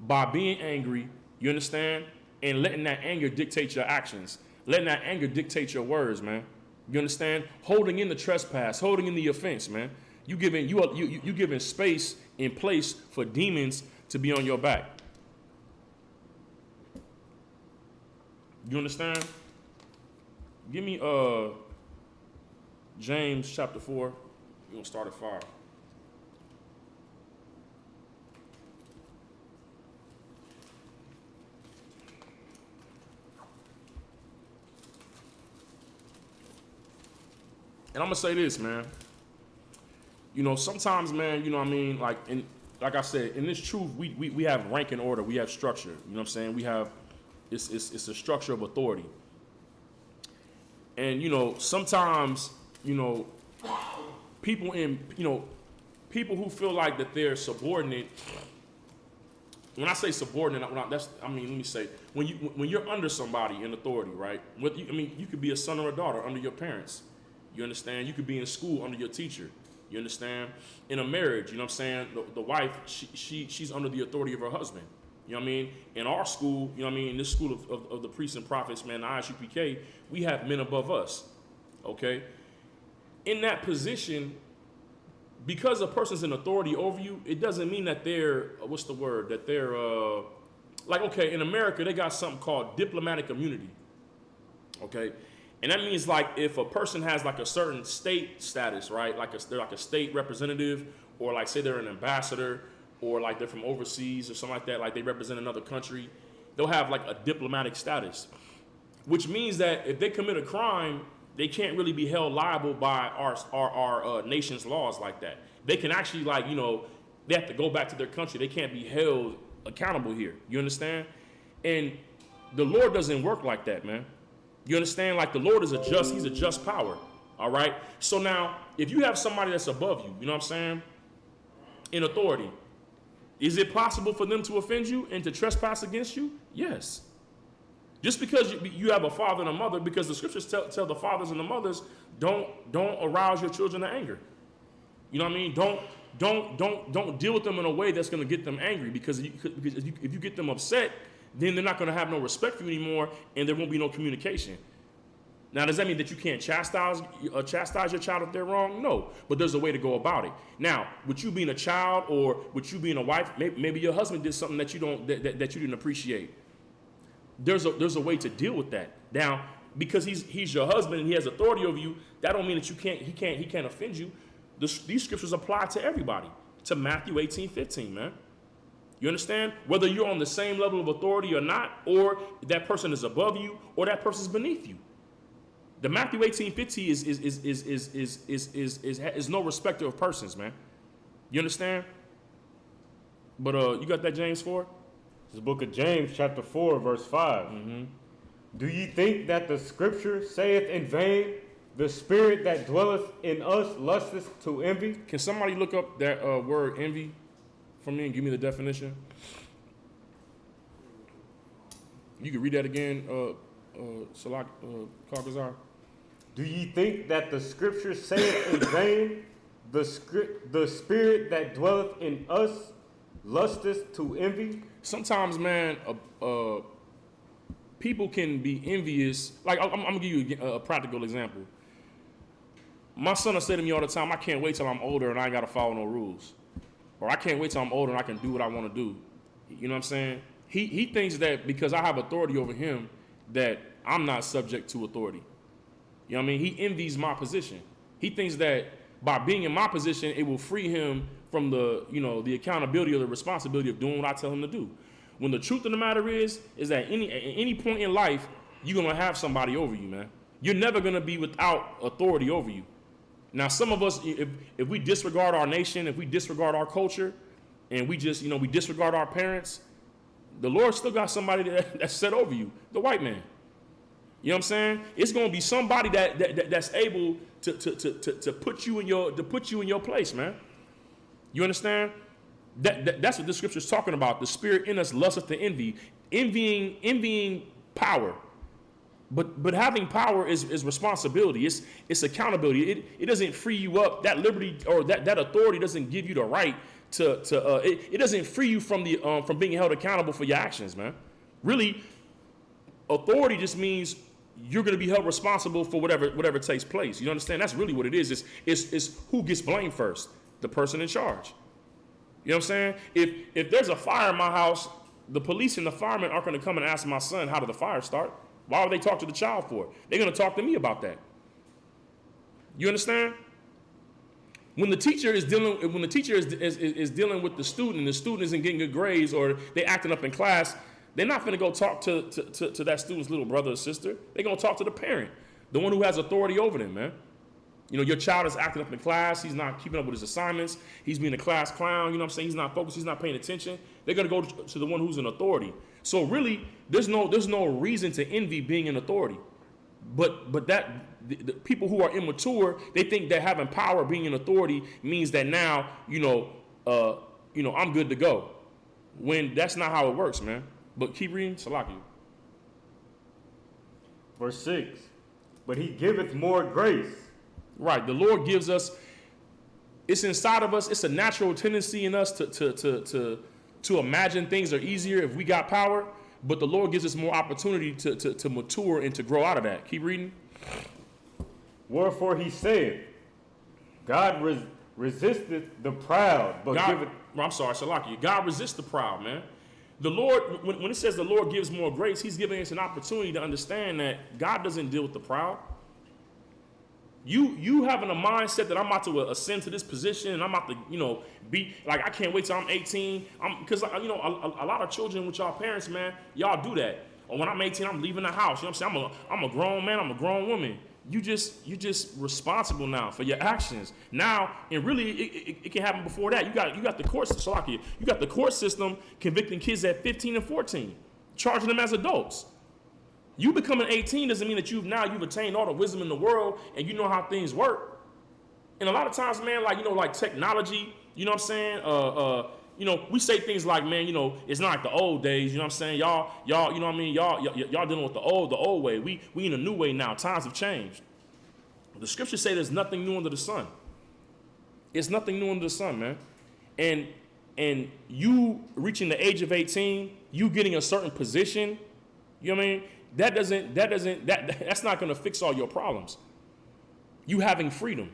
By being angry, you understand? And letting that anger dictate your actions. Letting that anger dictate your words, man. You understand? Holding in the trespass, holding in the offense, man. You giving space and place for demons to be on your back. You understand? Give me James chapter 4. We're gonna start at 5. And I'm gonna say this, man. Sometimes, man, like I said, in this truth, we have rank and order, we have structure. You know what I'm saying? We have it's a structure of authority. And sometimes, people who feel like that they're subordinate. When I say subordinate, let me say when you're under somebody in authority, right? You could be a son or a daughter under your parents. You understand? You could be in school under your teacher. You understand? In a marriage, you know what I'm saying? The wife, she's under the authority of her husband. You know what I mean? In our school, you know what I mean? In this school of the priests and prophets, man, the Isupk, we have men above us. Okay? In that position, because a person's in authority over you, it doesn't mean that they're, that they're, in America, they got something called diplomatic immunity. Okay? And that means like if a person has like a certain state status, right? They're like a state representative, or like say they're an ambassador, or like they're from overseas or something like that, like they represent another country, they'll have like a diplomatic status, which means that if they commit a crime, they can't really be held liable by our nation's laws like that. They can actually they have to go back to their country. They can't be held accountable here. You understand? And the Lord doesn't work like that, man. You understand? Like the Lord is he's a just power. All right. So now if you have somebody that's above you, you know what I'm saying? In authority, is it possible for them to offend you and to trespass against you? Yes. Just because you have a father and a mother, because the scriptures tell the fathers and the mothers, don't arouse your children to anger. You know what I mean? Don't deal with them in a way that's going to get them angry, because if you get them upset, then they're not going to have no respect for you anymore, and there won't be no communication. Now, does that mean that you can't chastise your child if they're wrong? No, but there's a way to go about it. Now, with you being a child or with you being a wife, maybe your husband did something that you didn't appreciate. There's a way to deal with that. Now, because he's your husband and he has authority over you, that don't mean that he can't offend you. These scriptures apply to everybody. To Matthew 18:15, man. You understand? Whether you're on the same level of authority or not, or that person is above you, or that person's beneath you. The Matthew 18:15 is no respecter of persons, man. You understand? But you got that, James 4? This is the book of James, chapter 4, verse 5. Mm-hmm. Do ye think that the scripture saith in vain, the spirit that dwelleth in us lusteth to envy? Can somebody look up that word envy for me and give me the definition? You can read that again, Salak Karbazar. Do ye think that the scripture saith in vain, the spirit that dwelleth in us lusteth to envy? Sometimes, man, people can be envious. Like, I'm going to give you a practical example. My son will say to me all the time, I can't wait till I'm older and I ain't got to follow no rules. Or I can't wait till I'm older and I can do what I want to do. You know what I'm saying? He thinks that because I have authority over him, that I'm not subject to authority. You know what I mean? He envies my position. He thinks that by being in my position, it will free him from the accountability or the responsibility of doing what I tell him to do. When the truth of the matter is that at any point in life, you're going to have somebody over you, man. You're never going to be without authority over you. Now, some of us, if we disregard our nation, if we disregard our culture, and we just, we disregard our parents, The Lord still got somebody that's set over you, the white man. You know what I'm saying? It's going to be somebody that's able to put you in your place, man. You understand? That's what the scripture's talking about. The spirit in us lusteth to envy, envying power. But having power is responsibility. It's accountability. It doesn't free you up. That liberty or that authority doesn't give you the right it doesn't free you from being held accountable for your actions, man. Really, authority just means you're going to be held responsible for whatever takes place. You understand? That's really what it is. It's who gets blamed first, the person in charge. You know what I'm saying? If there's a fire in my house, the police and the firemen aren't going to come and ask my son, how did the fire start? Why would they talk to the child for? They're going to talk to me about that. You understand? When the teacher is dealing with the student and the student isn't getting good grades or they acting up in class, they're not going to go talk to that student's little brother or sister. They're going to talk to the parent, the one who has authority over them, man. You know, your child is acting up in class. He's not keeping up with his assignments. He's being a class clown. You know what I'm saying? He's not focused. He's not paying attention. They're going to go to the one who's in authority. So really, there's no reason to envy being in authority. But the people who are immature, they think that having power, being in authority, means that now, I'm good to go. When that's not how it works, man. But keep reading, Salaki. Verse 6. But he giveth more grace. Right. The Lord gives us, it's inside of us, it's a natural tendency in us to imagine things are easier if we got power, but the Lord gives us more opportunity to mature and to grow out of that. Keep reading. Wherefore he saith, God resisteth the proud, but giveth... I'm sorry, Salaki. God resists the proud, man. The Lord, when it says the Lord gives more grace, he's giving us an opportunity to understand that God doesn't deal with the proud. You having a mindset that I'm about to ascend to this position and I'm about to, be like, I can't wait till I'm 18. Because, a lot of children with y'all parents, man, y'all do that. Or when I'm 18, I'm leaving the house. You know what I'm saying? I'm a grown man. I'm a grown woman. You just responsible now for your actions. Now, and really, it can happen before that. You got the court system. You got the court system convicting kids at 15 and 14, charging them as adults. You becoming 18 doesn't mean that you've attained all the wisdom in the world and you know how things work. And a lot of times, man, like technology, you know what I'm saying? We say things like, man, it's not like the old days, you know what I'm saying? Y'all, you know what I mean? Y'all dealing with the old way. We in a new way now. Times have changed. The scriptures say there's nothing new under the sun. It's nothing new under the sun, man. And you reaching the age of 18, you getting a certain position, you know what I mean? That's not going to fix all your problems. You having freedom.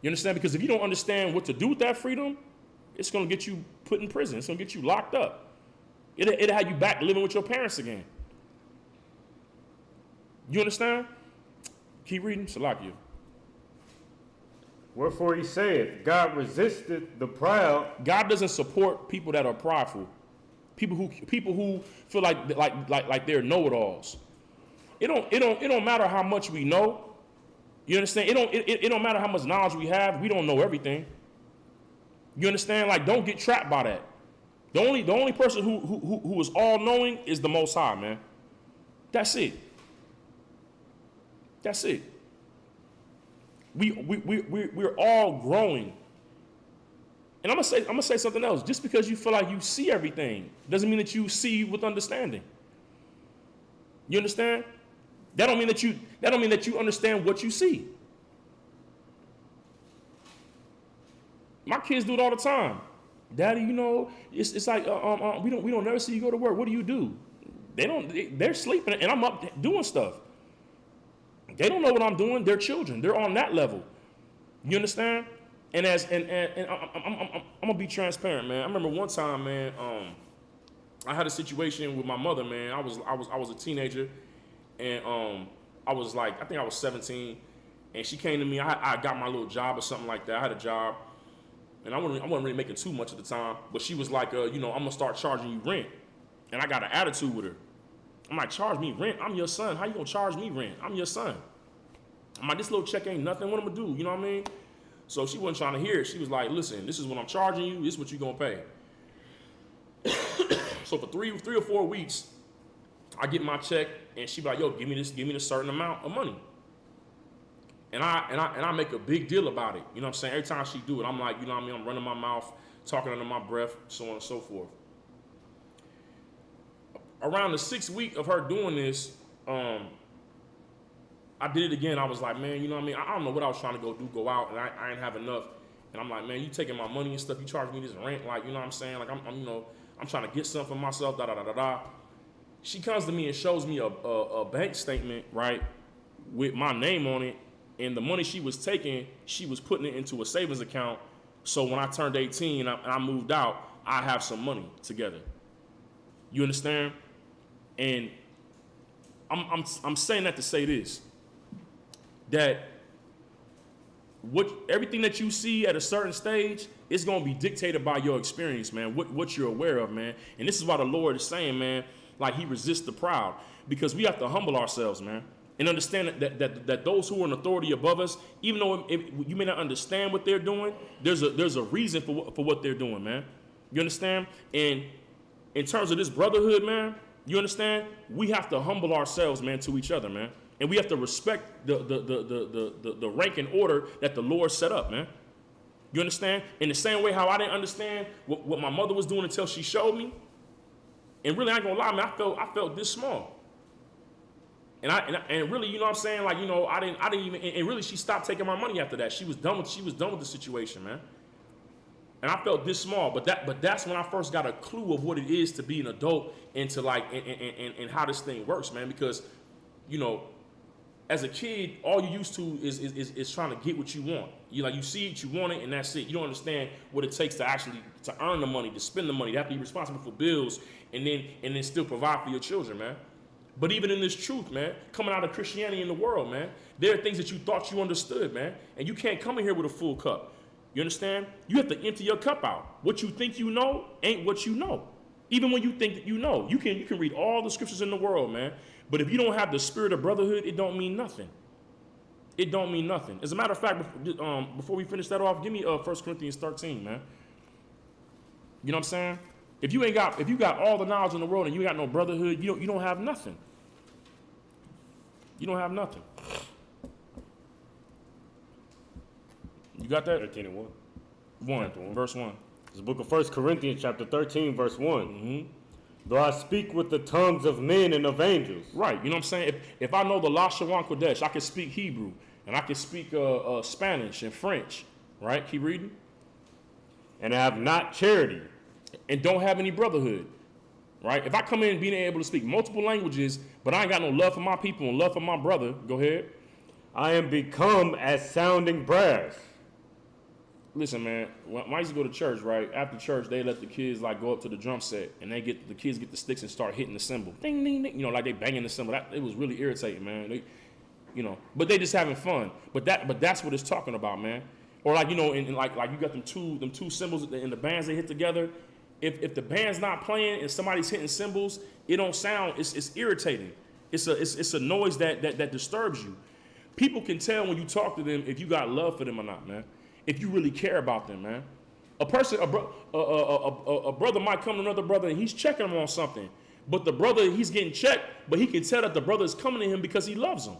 You understand? Because if you don't understand what to do with that freedom, it's going to get you put in prison. It's going to get you locked up. It'll have you back living with your parents again. You understand? Keep reading. Salakia. Wherefore he saith, God resisteth the proud. God doesn't support people that are prideful. People who feel like they're know-it-alls. It don't matter how much we know. You understand? It don't matter how much knowledge we have. We don't know everything. You understand? Like, don't get trapped by that. The only person who is all knowing is the Most High, man. That's it. That's it. We're all growing. And I'm gonna say something else. Just because you feel like you see everything doesn't mean that you see with understanding. You understand? That don't mean that you understand what you see. My kids do it all the time. Daddy, it's like we don't never see you go to work. What do you do? They're sleeping and I'm up doing stuff. They don't know what I'm doing. They're children. They're on that level. You understand? And I'm gonna be transparent, man. I remember one time, man. I had a situation with my mother, man. I was a teenager, and I was like, I think I was 17, and she came to me. I got my little job or something like that. I had a job, and I wasn't really making too much at the time. But she was like, I'm gonna start charging you rent, and I got an attitude with her. I'm like, charge me rent? I'm your son. How you gonna charge me rent? I'm your son. I'm like, this little check ain't nothing. What I'm gonna do? You know what I mean? So she wasn't trying to hear it. She was like, listen, this is what I'm charging you. This is what you're going to pay. So for three or 4 weeks, I get my check, and she be like, yo, give me this certain amount of money. And I make a big deal about it. You know what I'm saying? Every time she do it, I'm like, you know what I mean? I'm running my mouth, talking under my breath, so on and so forth. Around the 6th week of her doing this, I did it again. I was like, man, you know what I mean? I don't know what I was trying to go out, and I ain't have enough. And I'm like, man, you taking my money and stuff. You charge me this rent, like, you know what I'm saying? Like, I'm trying to get something for myself, da-da-da-da-da. She comes to me and shows me a bank statement, right, with my name on it. And the money she was taking, she was putting it into a savings account. So when I turned 18 and I moved out, I have some money together. You understand? And I'm saying that to say this, that everything that you see at a certain stage is going to be dictated by your experience, man, what you're aware of, man. And this is why the Lord is saying, man, like he resists the proud, because we have to humble ourselves, man, and understand that those who are in authority above us, even though you may not understand what they're doing, there's a reason for what they're doing, man. You understand? And in terms of this brotherhood, man, you understand? We have to humble ourselves, man, to each other, man. And we have to respect the rank and order that the Lord set up, man. You understand? In the same way how I didn't understand what my mother was doing until she showed me. And really, I ain't gonna lie, man, I felt this small. And really, you know what I'm saying? Like, you know, I didn't even, and really she stopped taking my money after that. She was done with the situation, man. And I felt this small, but that's when I first got a clue of what it is to be an adult and to like and how this thing works, man. Because, you know, as a kid, all you used to is trying to get what you want. You see it, you want it, and that's it. You don't understand what it takes to earn the money, to spend the money. You have to be responsible for bills, and then still provide for your children, man. But even in this truth, man, coming out of Christianity in the world, man, there are things that you thought you understood, man, and you can't come in here with a full cup. You understand? You have to empty your cup out. What you think you know ain't what you know. Even when you think that you know, you can read all the scriptures in the world, man. But if you don't have the spirit of brotherhood, it don't mean nothing. It don't mean nothing. As a matter of fact, before we finish that off, give me 1 Corinthians 13, man. You know what I'm saying? If you got all the knowledge in the world and you got no brotherhood, you don't have nothing. You don't have nothing. You got that? 13 and 1. 1, verse 1. It's the book of 1 Corinthians chapter 13, verse 1. Mm-hmm. Though I speak with the tongues of men and of angels. Right. You know what I'm saying? If I know the La Shawan Kodesh, I can speak Hebrew, and I can speak Spanish and French. Right? Keep reading. And I have not charity. And don't have any brotherhood. Right? If I come in being able to speak multiple languages, but I ain't got no love for my people and love for my brother, go ahead. I am become as sounding brass. Listen, man, when I used to go to church, right, after church, they let the kids, like, go up to the drum set, and the kids get the sticks and start hitting the cymbal. Ding, ding, ding. You know, like they banging the cymbal. It was really irritating, man. But they just having fun. But that's what it's talking about, man. Or like, you know, and like you got them two cymbals in the bands they hit together. If the band's not playing and somebody's hitting cymbals, it don't sound, it's irritating. It's a noise that disturbs you. People can tell when you talk to them if you got love for them or not, man. If you really care about them, man. A brother might come to another brother and he's checking him on something. But the brother, he's getting checked, but he can tell that the brother is coming to him because he loves him.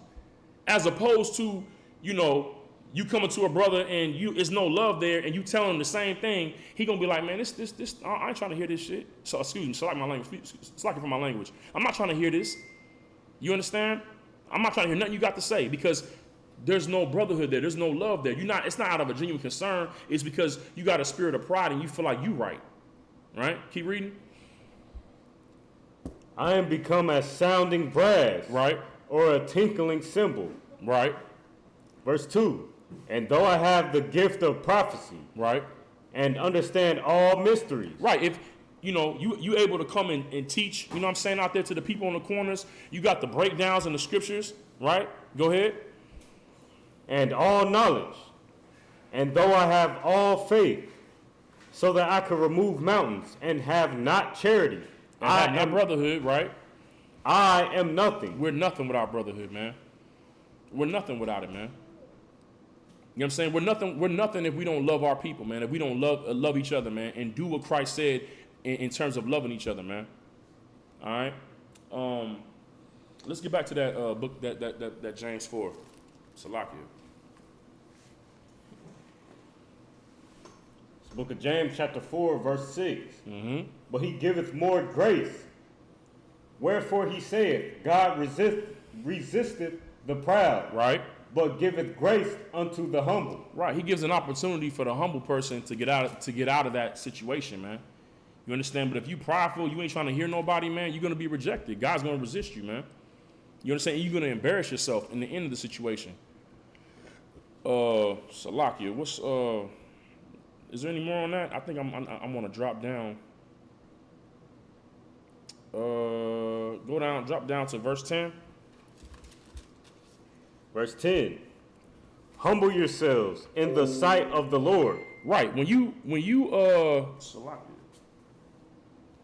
As opposed to, you know, you coming to a brother and it's no love there and you tell him the same thing, he gonna be like, man, this, I ain't trying to hear this shit. So, excuse me, select my language, select it for my language. I'm not trying to hear this. You understand? I'm not trying to hear nothing you got to say because there's no brotherhood there. There's no love there. It's not out of a genuine concern. It's because you got a spirit of pride and you feel like you right. Right? Keep reading. I am become as sounding brass. Right. Or a tinkling cymbal. Right. Verse 2. And though I have the gift of prophecy. Right. And understand all mysteries. Right. If you able to come and teach, you know what I'm saying, out there to the people on the corners, you got the breakdowns in the scriptures, right? Go ahead. And all knowledge, and though I have all faith, so that I could remove mountains, and have not charity, I have not brotherhood, right? I am nothing. We're nothing without brotherhood, man. We're nothing without it, man. You know what I'm saying? We're nothing if we don't love our people, man. If we don't love each other, man, and do what Christ said in terms of loving each other, man. All right. Let's get back to that book that James 4. Salakia. It's book of James chapter 4 verse 6. But he giveth more grace. Wherefore he saith, God resisteth the proud, Right. but giveth grace unto the humble. Right. He gives an opportunity for the humble person to get out of that situation, man. You understand? But if you prideful, you ain't trying to hear nobody, man, you're gonna be rejected. God's gonna resist you, man. You understand? You're gonna embarrass yourself in the end of the situation. Salakia, what's is there any more on that? I think I'm gonna drop down. Drop down to verse 10. Verse 10. Humble yourselves in the sight of the Lord. Right. When you Salakia.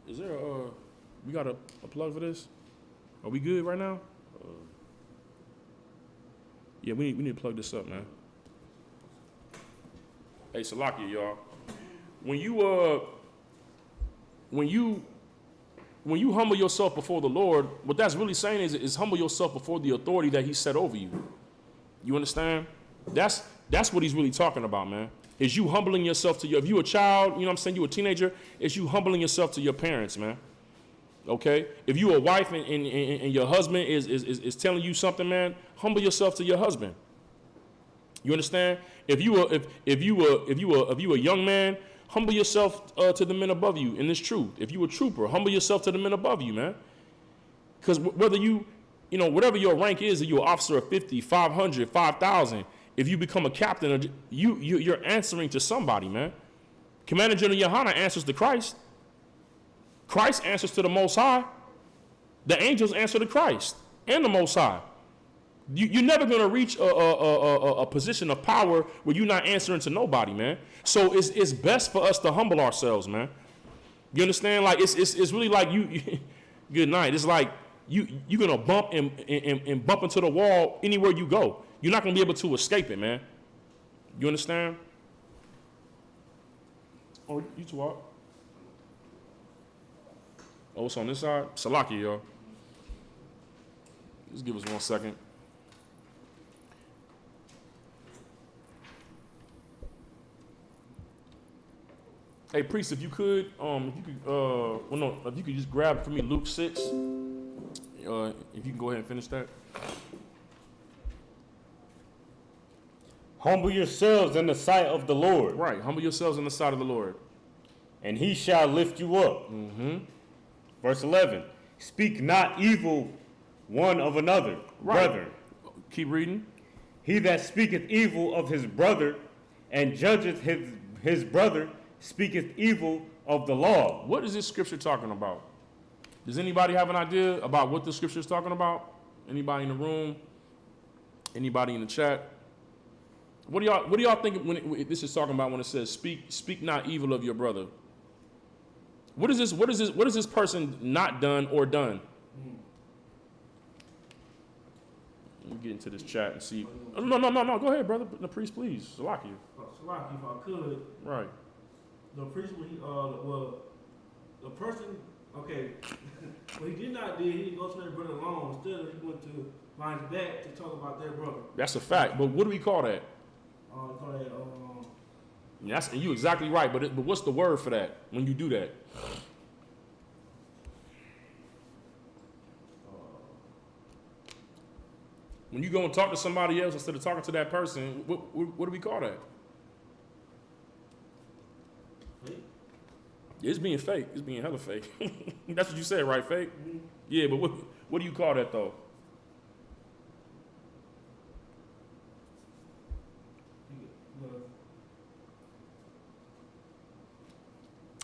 Is there we got a plug for this? Are we good right now? Yeah, we need to plug this up, man. Hey, Salakia, y'all. When you humble yourself before the Lord, what that's really saying is humble yourself before the authority that He set over you. You understand? That's what He's really talking about, man. Is you humbling yourself to if you a child, you know what I'm saying, you a teenager, is you humbling yourself to your parents, man. Okay? If you a wife and your husband is telling you something, man, humble yourself to your husband. You understand? If you a young man, humble yourself to the men above you in this truth. If you a trooper, humble yourself to the men above you, man. Because whether whatever your rank is, if you're an officer of 50, 500, 5,000, if you become a captain, you're answering to somebody, man. Commander General Yohana answers to Christ. Christ answers to the Most High. The angels answer to Christ and the Most High. You're never going to reach a position of power where you're not answering to nobody, man. So it's best for us to humble ourselves, man. You understand? Like it's really like you good night. It's like you're gonna bump and bump into the wall anywhere you go. You're not gonna be able to escape it, man. You understand? Oh, you two are. Oh, it's on this side? Salakia, y'all. Just give us 1 second. Hey, priest, if you could just grab for me Luke 6. If you can go ahead and finish that. Humble yourselves in the sight of the Lord. Right, humble yourselves in the sight of the Lord. And He shall lift you up. Verse 11. Speak not evil one of another, brethren. Keep reading. He that speaketh evil of his brother and judgeth his brother speaketh evil of the law. What is this scripture talking about? Does anybody have an idea about what the scripture is talking about? Anybody in the room? Anybody in the chat? What do y'all think when this is talking about when it says speak not evil of your brother? What is this person not done or done? Let me get into this chat and see. Oh, no. Go ahead, brother. The priest, please. Salakia. Salaki, if I could. Right. The priest, the person, okay, what he did not do, he didn't go to their brother alone. Instead, he went to line back to talk about their brother. That's a fact. But what do we call that? Call that, That's you exactly right. But what's the word for that when you do that? When you go and talk to somebody else instead of talking to that person, what do we call that? fake. It's being fake. It's being hella fake. That's what you said, right? Fake? Mm-hmm. Yeah, but what do you call that though?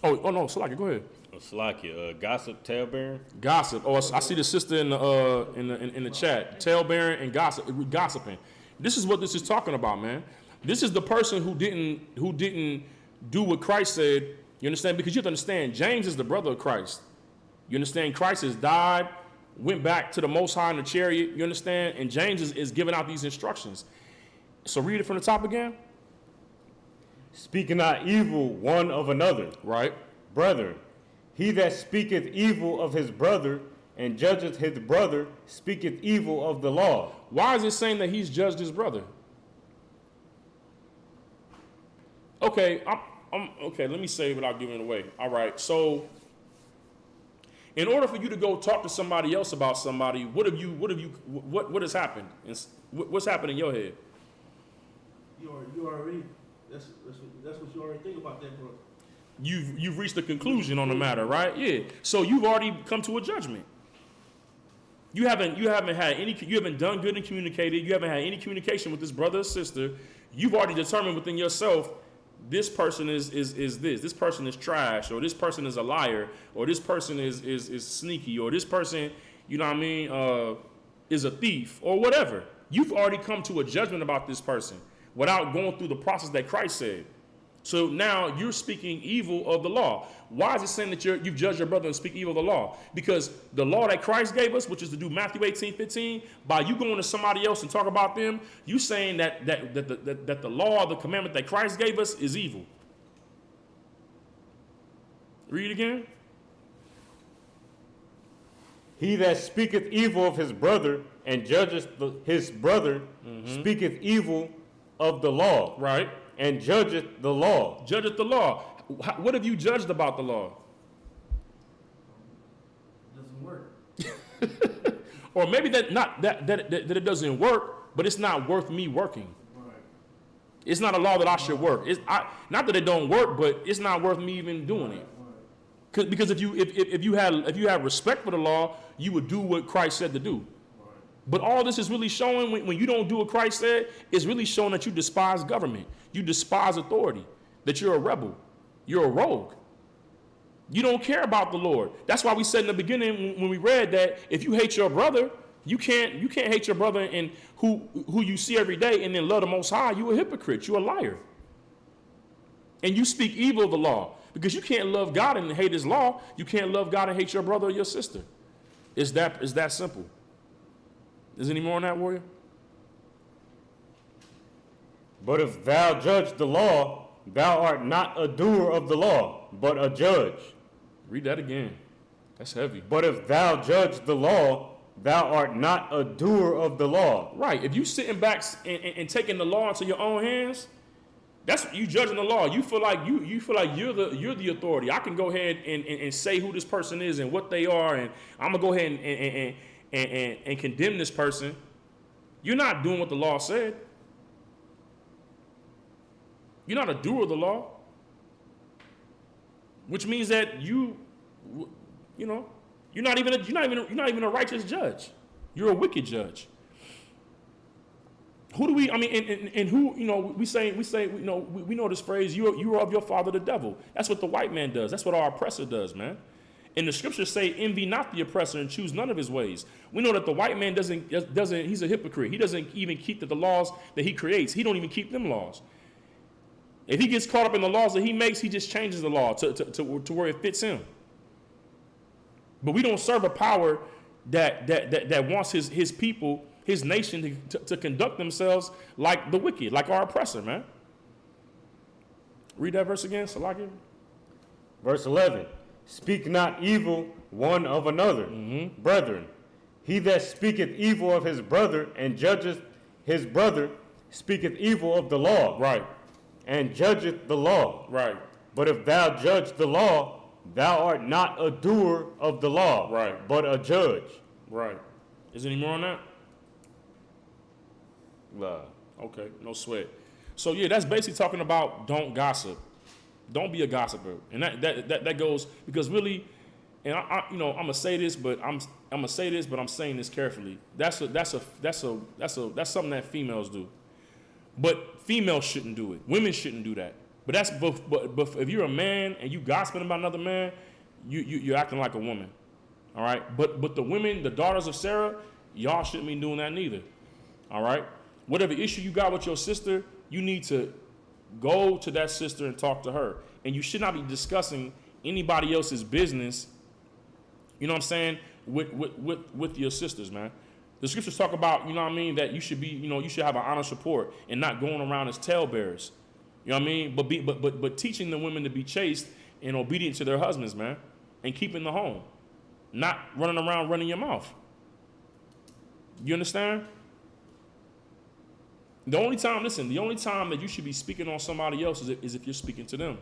Oh no, Salakia, go ahead. Salakia, gossip, talebearing. Gossip. Oh, I see the sister in the chat. Talebearing and gossiping. This is what this is talking about, man. This is the person who didn't do what Christ said. You understand? Because you have to understand, James is the brother of Christ. You understand? Christ has died, went back to the Most High in the chariot. You understand? And James is giving out these instructions. So read it from the top again. Speaking not evil one of another. Right. Brethren, He that speaketh evil of his brother and judgeth his brother speaketh evil of the law. Why is it saying that he's judged his brother? Okay, okay, let me say it without giving it away. All right, so in order for you to go talk to somebody else about somebody, what has happened? What's happened in your head? You already, that's what you already think about that, bro. You've reached a conclusion on the matter, right? Yeah. So you've already come to a judgment. You haven't done good and communicated. You haven't had any communication with this brother or sister. You've already determined within yourself, this person is this person is trash, or this person is a liar, or this person is sneaky, or this person, you know what I mean, is a thief, or whatever. You've already come to a judgment about this person without going through the process that Christ said. So now you're speaking evil of the law. Why is it saying that you've judged your brother and speak evil of the law? Because the law that Christ gave us, which is to do Matthew 18:15, by you going to somebody else and talk about them, you saying that the law, the commandment that Christ gave us is evil. Read again. He that speaketh evil of his brother and judgeth his brother speaketh evil of the law. Right. And judgeth the law. Judgeth the law. What have you judged about the law? It doesn't work. Or maybe that it doesn't work, but it's not worth me working. Right. It's not a law that I should work. Not that it don't work, but it's not worth me even doing it. Because if you had respect for the law, you would do what Christ said to do. But all this is really showing, when you don't do what Christ said, it's really showing that you despise government. You despise authority, that you're a rebel. You're a rogue. You don't care about the Lord. That's why we said in the beginning when we read that if you hate your brother, you can't hate your brother and who you see every day and then love the Most High. You're a hypocrite. You're a liar. And you speak evil of the law because you can't love God and hate his law. You can't love God and hate your brother or your sister. It's that simple. Is there any more on that, warrior? But if thou judge the law, thou art not a doer of the law, but a judge. Read that again. That's heavy. But if thou judge the law, thou art not a doer of the law. Right. If you sitting back and taking the law into your own hands, that's you judging the law. You feel like you're the authority. I can go ahead and say who this person is and what they are, and I'm gonna go ahead and condemn this person. You're not doing what the law said. You're not a doer of the law, which means that you're not even a righteous judge. You're a wicked judge. Who do we? I mean, and who? We know this phrase. You are of your father, the devil. That's what the white man does. That's what our oppressor does, man. And the scriptures say, envy not the oppressor and choose none of his ways. We know that the white man doesn't, he's a hypocrite. He doesn't even keep the laws that he creates. He don't even keep them laws. If he gets caught up in the laws that he makes, he just changes the law to where it fits him. But we don't serve a power that wants his people, his nation to conduct themselves like the wicked, like our oppressor, man. Read that verse again, Salakia. Verse 11. Speak not evil one of another, brethren. He that speaketh evil of his brother and judgeth his brother speaketh evil of the law. Right. And judgeth the law. Right. But if thou judge the law, thou art not a doer of the law, right, but a judge. Right. Is there any more on that? Okay, no sweat. So yeah, that's basically talking about don't gossip. Don't be a gossiper. And that goes because really, and I'm gonna say this, but I'm saying this carefully. That's something that females do. But females shouldn't do it. Women shouldn't do that. But if you're a man and you gossiping about another man, you're acting like a woman. All right? But the women, the daughters of Sarah, y'all shouldn't be doing that neither. All right? Whatever issue you got with your sister, you need to go to that sister and talk to her. And you should not be discussing anybody else's business, you know what I'm saying, with your sisters, man. The scriptures talk about, you know what I mean, that you should be, you should have an honest report and not going around as talebearers. You know what I mean? But teaching the women to be chaste and obedient to their husbands, man. and keeping the home, not running around running your mouth. You understand? The only time that you should be speaking on somebody else is if you're speaking to them.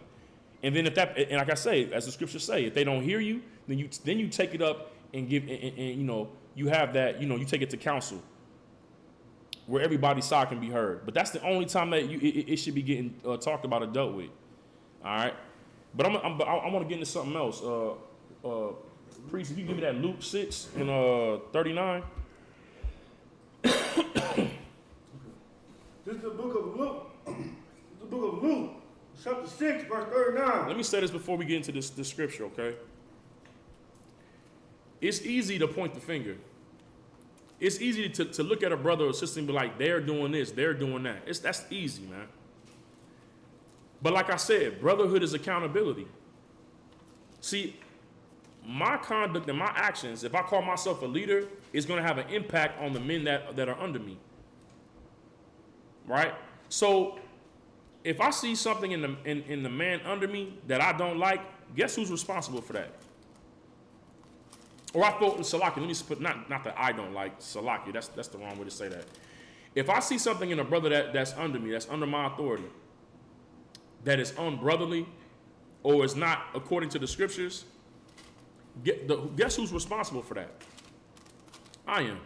And then and like I say, as the scriptures say, if they don't hear you, then you take it up and give, and you know, you have that, you know, you take it to council where everybody's side can be heard. But that's the only time that it should be getting talked about or dealt with. All right. But I want to get into something else. Priest, if you give me that Luke 6 and 39. This is the book of Luke. This is the book of Luke, chapter 6, verse 39. Let me say this before we get into this scripture, okay? It's easy to point the finger. It's easy to look at a brother or sister and be like, they're doing this, they're doing that. That's easy, man. But like I said, brotherhood is accountability. See, my conduct and my actions, if I call myself a leader, is going to have an impact on the men that are under me. Right? So if I see something in the man under me that I don't like, guess who's responsible for that? Or I thought in Salaki, let me put not that I don't like Salaki, that's the wrong way to say that. If I see something in a brother that's under me, that's under my authority, that is unbrotherly or is not according to the scriptures, guess who's responsible for that? I am.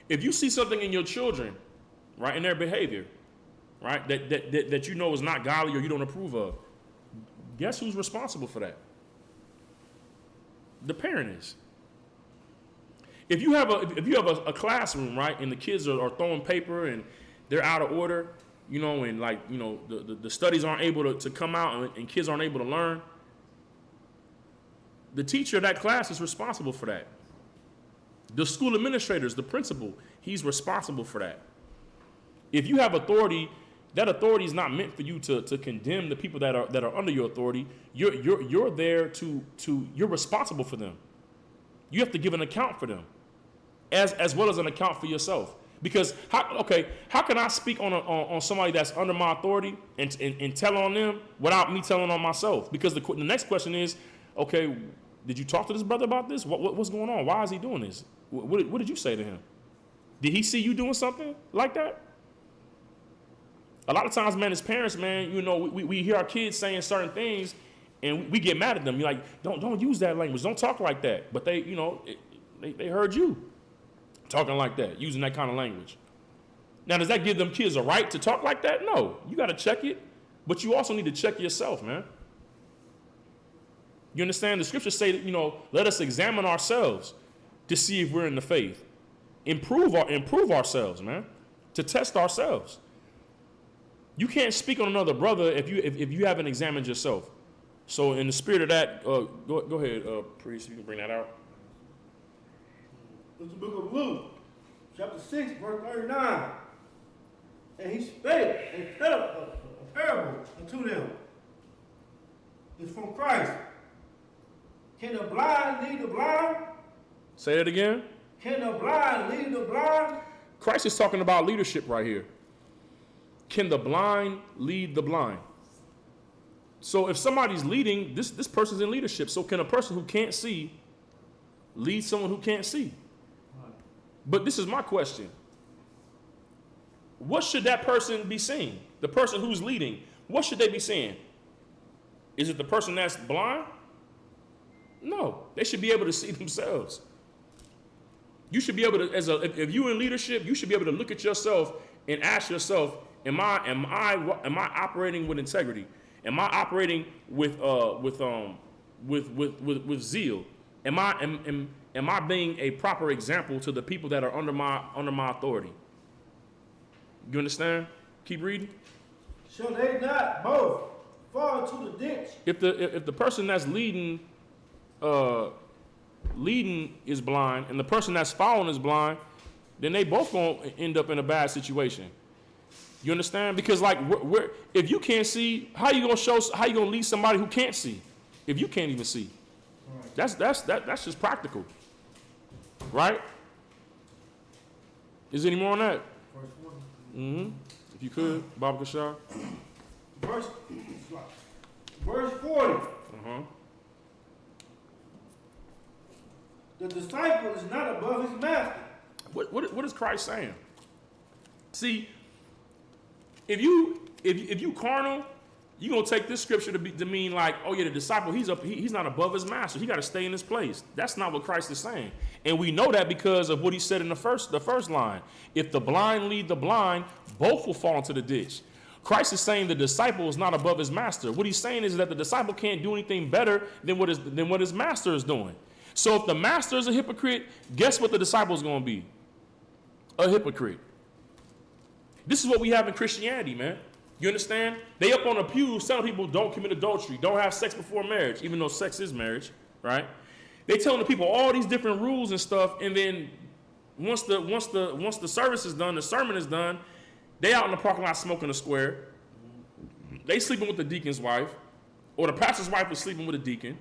If you see something in your children, right, in their behavior, right, that you know is not godly or you don't approve of, guess who's responsible for that? The parent is. If you have a classroom, right, and the kids are throwing paper and they're out of order, you know, and like, you know, the studies aren't able to come out and kids aren't able to learn, the teacher of that class is responsible for that. The school administrators, the principal, he's responsible for that. If you have authority, that authority is not meant for you to condemn the people that are under your authority. You're there you're responsible for them. You have to give an account for them, as well as an account for yourself. Because how can I speak on somebody that's under my authority and tell on them without me telling on myself? Because the next question is, okay, did you talk to this brother about this? What's going on? Why is he doing this? What did you say to him? Did he see you doing something like that? A lot of times, man, as parents, man, you know, we hear our kids saying certain things, and we get mad at them. You're like, don't use that language. Don't talk like that. But they, you know, they heard you talking like that, using that kind of language. Now, does that give them kids a right to talk like that? No. You got to check it, but you also need to check yourself, man. You understand? The scriptures say that, you know, let us examine ourselves to see if we're in the faith. Improve ourselves, man, to test ourselves. You can't speak on another brother if you haven't examined yourself. So in the spirit of that, go ahead, priest, you can bring that out. It's the book of Luke, chapter 6, verse 39. And he spake and set up a parable unto them. It's from Christ. Can the blind lead the blind? Say it again. Can the blind lead the blind? Christ is talking about leadership right here. Can the blind lead the blind? So if somebody's leading, this person's in leadership. So can a person who can't see lead someone who can't see? But this is my question. What should that person be seeing? The person who's leading, what should they be seeing? Is it the person that's blind? No, they should be able to see themselves. You should be able to, if you're in leadership, you should be able to look at yourself and ask yourself, am I operating with integrity? Am I operating with zeal? Am I being a proper example to the people that are under my authority? You understand? Keep reading. Shall they not both fall into the ditch? If the person that's leading is blind and the person that's following is blind, then they both gonna end up in a bad situation. You understand? Because like, if you can't see, how you gonna lead somebody who can't see? If you can't even see, that's just practical, right? Is there any more on that? If you could, Baba Kashar. Verse 40. The disciple is not above his master. What is Christ saying? See, if you carnal, you're gonna take this scripture to mean like, oh yeah, the disciple, he's not above his master. He got to stay in his place. That's not what Christ is saying, and we know that because of what he said in the first line. If the blind lead the blind, both will fall into the ditch. Christ is saying the disciple is not above his master. What he's saying is that the disciple can't do anything better than what his master is doing. So if the master is a hypocrite, guess what the disciple is going to be? A hypocrite. This is what we have in Christianity, man. You understand? They up on the pews telling people don't commit adultery, don't have sex before marriage, even though sex is marriage, right? They telling the people all these different rules and stuff, and then once the service is done, the sermon is done, they out in the parking lot smoking a square. They sleeping with the deacon's wife, or the pastor's wife is sleeping with a deacon.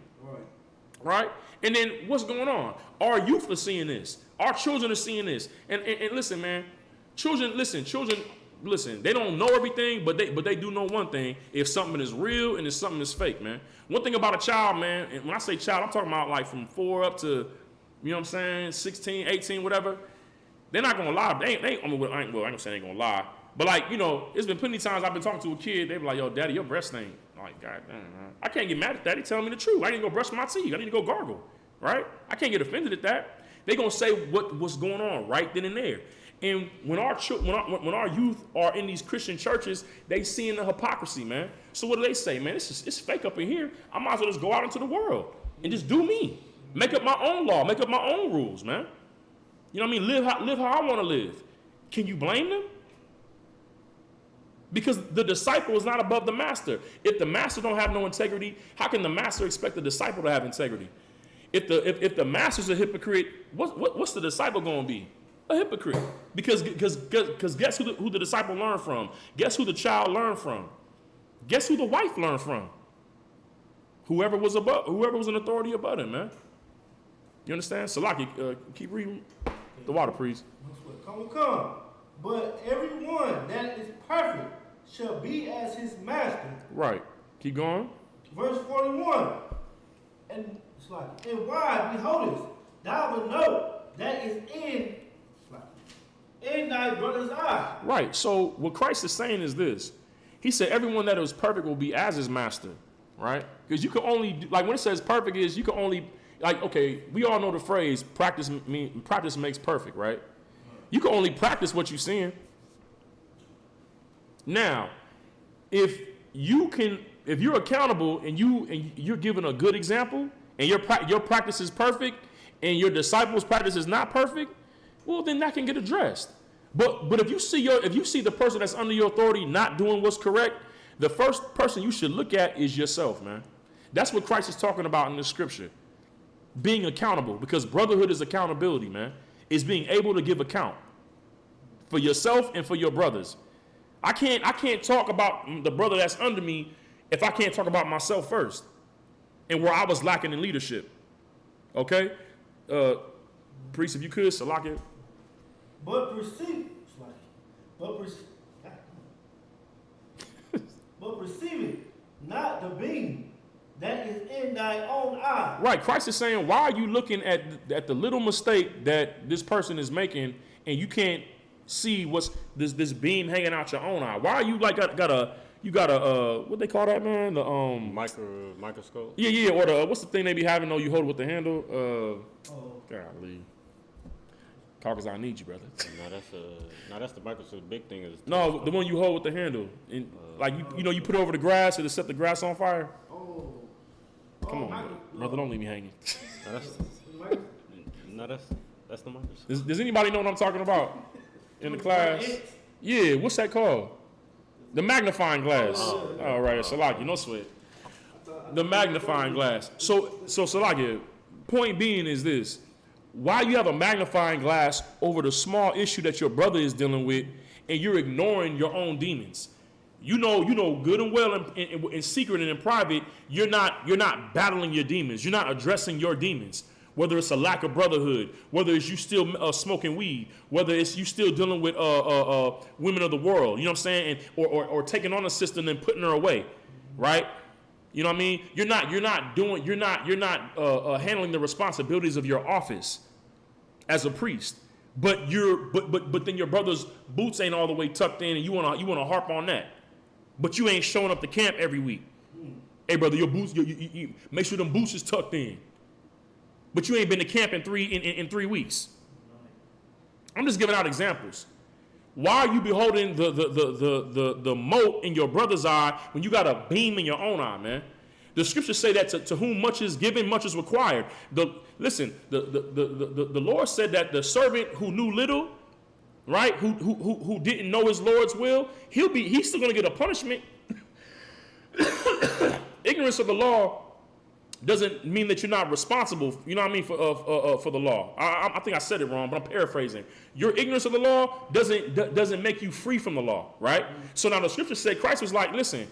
Right? And then what's going on? Our youth are seeing this. Our children are seeing this. And listen, man. Children, listen. They don't know everything, but they do know one thing. If something is real and if something is fake, man. One thing about a child, man, and when I say child, I'm talking about like from 4 up to, you know what I'm saying, 16, 18, whatever. They're not gonna lie. I ain't gonna say they ain't gonna lie. But like, you know, it's been plenty of times I've been talking to a kid, they be like, yo, daddy, your breath stink. I'm like, God damn, man. I can't get mad at that. He telling me the truth. I need to go brush my teeth. I need to go gargle. Right? I can't get offended at that. They gonna say what's going on right then and there. And when our youth are in these Christian churches, they seeing the hypocrisy, man. So what do they say, man? It's fake up in here. I might as well just go out into the world and just do me. Make up my own law. Make up my own rules, man. You know what I mean? Live how I want to live. Can you blame them? Because the disciple is not above the master. If the master don't have no integrity, how can the master expect the disciple to have integrity? If the master's a hypocrite, what's the disciple going to be? A hypocrite. Because guess who the disciple learned from? Guess who the child learned from? Guess who the wife learned from? Whoever was an authority above him, man. You understand? Salaki, keep reading the water, please. Come. But everyone that is perfect shall be as his master. Right. Keep going. Verse 41. And it's like, and why, beholdest, thou wilt know that is in thy brother's eye. Right. So what Christ is saying is this. He said everyone that is perfect will be as his master. Right? Because you can only, like when it says perfect is, you can only, like, okay, we all know the phrase practice makes perfect, right? You can only practice what you're seeing. Now, if you're accountable and you're giving a good example, and your practice is perfect, and your disciples' practice is not perfect, well, then that can get addressed. But if you see the person that's under your authority not doing what's correct, the first person you should look at is yourself, man. That's what Christ is talking about in this scripture. Being accountable, because brotherhood is accountability, man. Is being able to give account for yourself and for your brothers. I can't talk about the brother that's under me if I can't talk about myself first and where I was lacking in leadership. Okay? Priest, if you could, Salaki. But perceive it not the beam that is in thy own eye. Right. Christ is saying, why are you looking at the little mistake that this person is making and you can't see what's this beam hanging out your own eye? Why are you like got a what they call that, man? The microscope. Yeah, or the what's the thing they be having though you hold it with the handle? Golly. Caucus, I need you, brother. That's the microscope. The big thing is no, the one you hold with the handle, and like you put it over the grass to set the grass on fire. Come on, brother, don't leave me hanging. That's the microscope. Does anybody know what I'm talking about in the class? Yeah, what's that called? The magnifying glass. All right, Salaki, no sweat. The magnifying glass. So Salaki, point being is this. Why you have a magnifying glass over the small issue that your brother is dealing with and you're ignoring your own demons? You know good and well in secret and in private, you're not battling your demons. You're not addressing your demons. Whether it's a lack of brotherhood, whether it's you still smoking weed, whether it's you still dealing with women of the world, you know what I'm saying? Or taking on a sister and then putting her away, right? You know what I mean? You're not handling the responsibilities of your office as a priest. But then your brother's boots ain't all the way tucked in, and you wanna harp on that. But you ain't showing up to camp every week. Hey brother, your boots, you make sure them boots is tucked in. But you ain't been to camp in 3 weeks. I'm just giving out examples. Why are you beholding the mote in your brother's eye when you got a beam in your own eye, man? The scriptures say that to whom much is given, much is required. The Lord said that the servant who knew little, right, who didn't know his Lord's will, he's still going to get a punishment. Ignorance of the law doesn't mean that you're not responsible, you know what I mean, for the law. I think I said it wrong, but I'm paraphrasing. Your ignorance of the law doesn't make you free from the law, right? So now the scriptures say Christ was like, listen,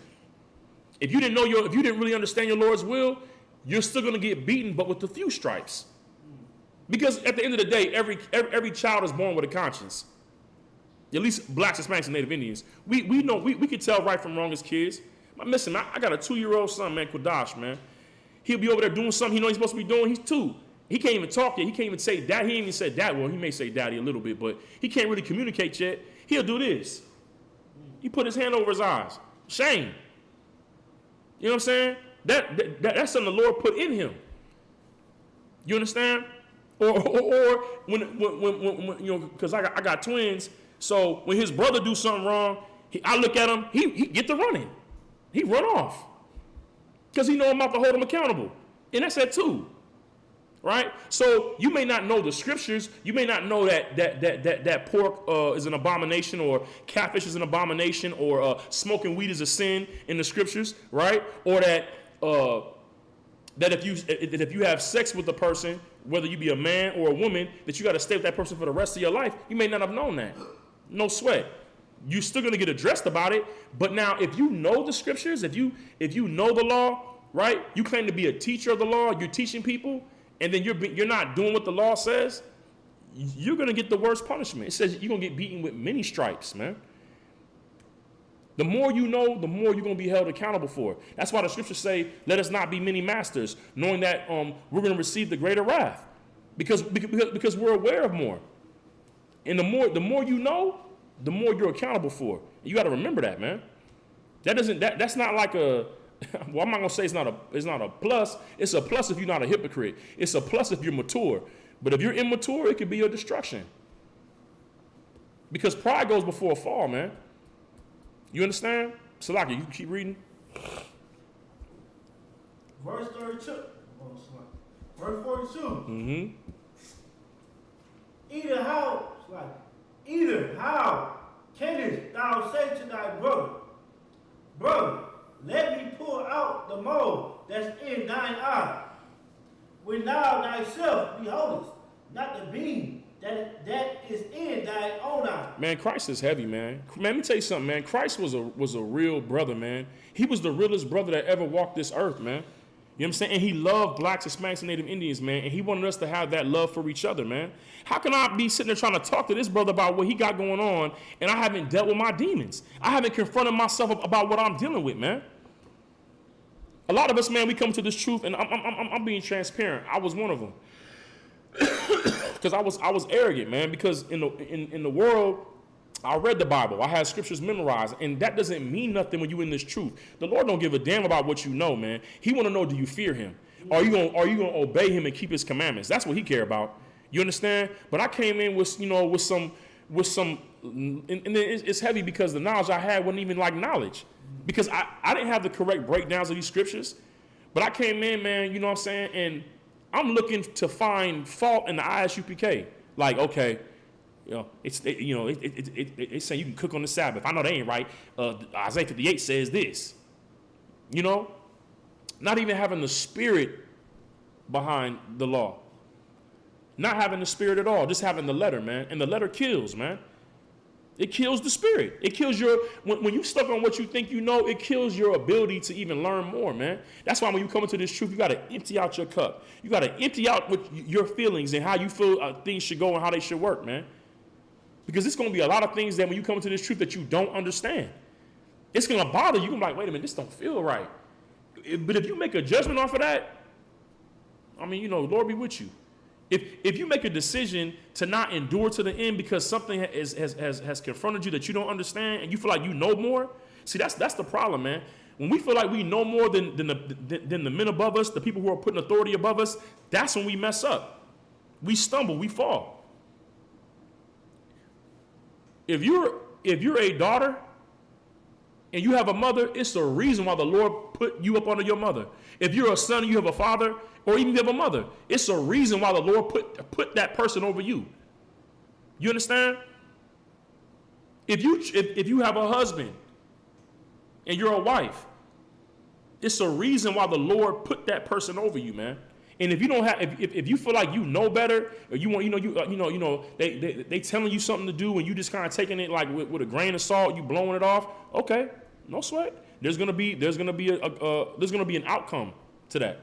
if you didn't really understand your Lord's will, you're still going to get beaten, but with a few stripes. Because at the end of the day, every child is born with a conscience. At least blacks, Hispanics, and Native Indians. We know we can tell right from wrong as kids. Listen, I got a 2-year-old son, man, Quadash, man. He'll be over there doing something he knows he's supposed to be doing. He's 2. He can't even talk yet. He can't even say dad. He ain't even said dad. Well, he may say daddy a little bit, but he can't really communicate yet. He'll do this. He put his hand over his eyes. Shame. You know what I'm saying? That's something the Lord put in him. You understand? Or when you know, because I got twins. So when his brother do something wrong, I look at him. He get to running. He run off. Because he know I'm about to hold him accountable. And that's at 2. Right? So you may not know the scriptures. You may not know that pork is an abomination, or catfish is an abomination, or smoking weed is a sin in the scriptures, right? Or that if you have sex with a person, whether you be a man or a woman, that you got to stay with that person for the rest of your life. You may not have known that. No sweat. You're still going to get addressed about it. But now, if you know the scriptures, if you know the law, right? You claim to be a teacher of the law. You're teaching people, and then you're not doing what the law says. You're going to get the worst punishment. It says you're going to get beaten with many stripes, man. The more you know, the more you're going to be held accountable for. That's why the scriptures say, "Let us not be many masters," knowing that we're going to receive the greater wrath, because we're aware of more. And the more you know, the more you're accountable for. You got to remember that, man. That's not like a well, I'm not gonna say it's not a plus. It's a plus if you're not a hypocrite. It's a plus if you're mature. But if you're immature, it could be your destruction. Because pride goes before a fall, man. You understand? Salaki, you can keep reading. Verse 32. Verse 42. Mm-hmm. Either how canst thou say to thy brother, let me pull out the mote that's in thine eye, when thou thyself beholdest not the beam that is in thine own eye. Man, Christ is heavy, man. Man, let me tell you something, man. Christ was a real brother, man. He was the realest brother that ever walked this earth, man. You know what I'm saying? And he loved blacks, Hispanics, and Native Indians, man. And he wanted us to have that love for each other, man. How can I be sitting there trying to talk to this brother about what he got going on, and I haven't dealt with my demons? I haven't confronted myself about what I'm dealing with, man. A lot of us, man, we come to this truth, and I'm being transparent. I was one of them. Because I was arrogant, man. Because in the world, I read the Bible. I had scriptures memorized, and that doesn't mean nothing when you're in this truth. The Lord don't give a damn about what you know, man. He want to know, do you fear him? Are you gonna obey him and keep his commandments? That's what he care about. You understand? But I came in with some, and it's heavy because the knowledge I had wasn't even like knowledge, because I didn't have the correct breakdowns of these scriptures. But I came in, man. You know what I'm saying? And I'm looking to find fault in the Isupk. Like, okay. You know, it's saying you can cook on the Sabbath. I know that ain't right. Isaiah 58 says this. You know, not even having the spirit behind the law. Not having the spirit at all. Just having the letter, man. And the letter kills, man. It kills the spirit. It kills when you stuck on what you think you know, it kills your ability to even learn more, man. That's why when you come into this truth, you got to empty out your cup. You got to empty out your feelings and how you feel things should go and how they should work, man. Because it's going to be a lot of things that when you come into this truth that you don't understand. It's going to bother you. You're going to be like, wait a minute, this don't feel right. But if you make a judgment off of that, I mean, you know, Lord be with you. If you make a decision to not endure to the end because something has confronted you that you don't understand and you feel like you know more, see, that's the problem, man. When we feel like we know more than the men above us, the people who are putting authority above us, that's when we mess up. We stumble, we fall. If you're a daughter and you have a mother, it's the reason why the Lord put you up under your mother. If you're a son and you have a father, or even you have a mother, it's a reason why the Lord put that person over you. You understand? If you have a husband and you're a wife, it's a reason why the Lord put that person over you, man. And if you don't have, if you feel like you know better, or you want, they telling you something to do, and you just kind of taking it like with a grain of salt, you blowing it off. Okay, no sweat. There's gonna be an outcome to that,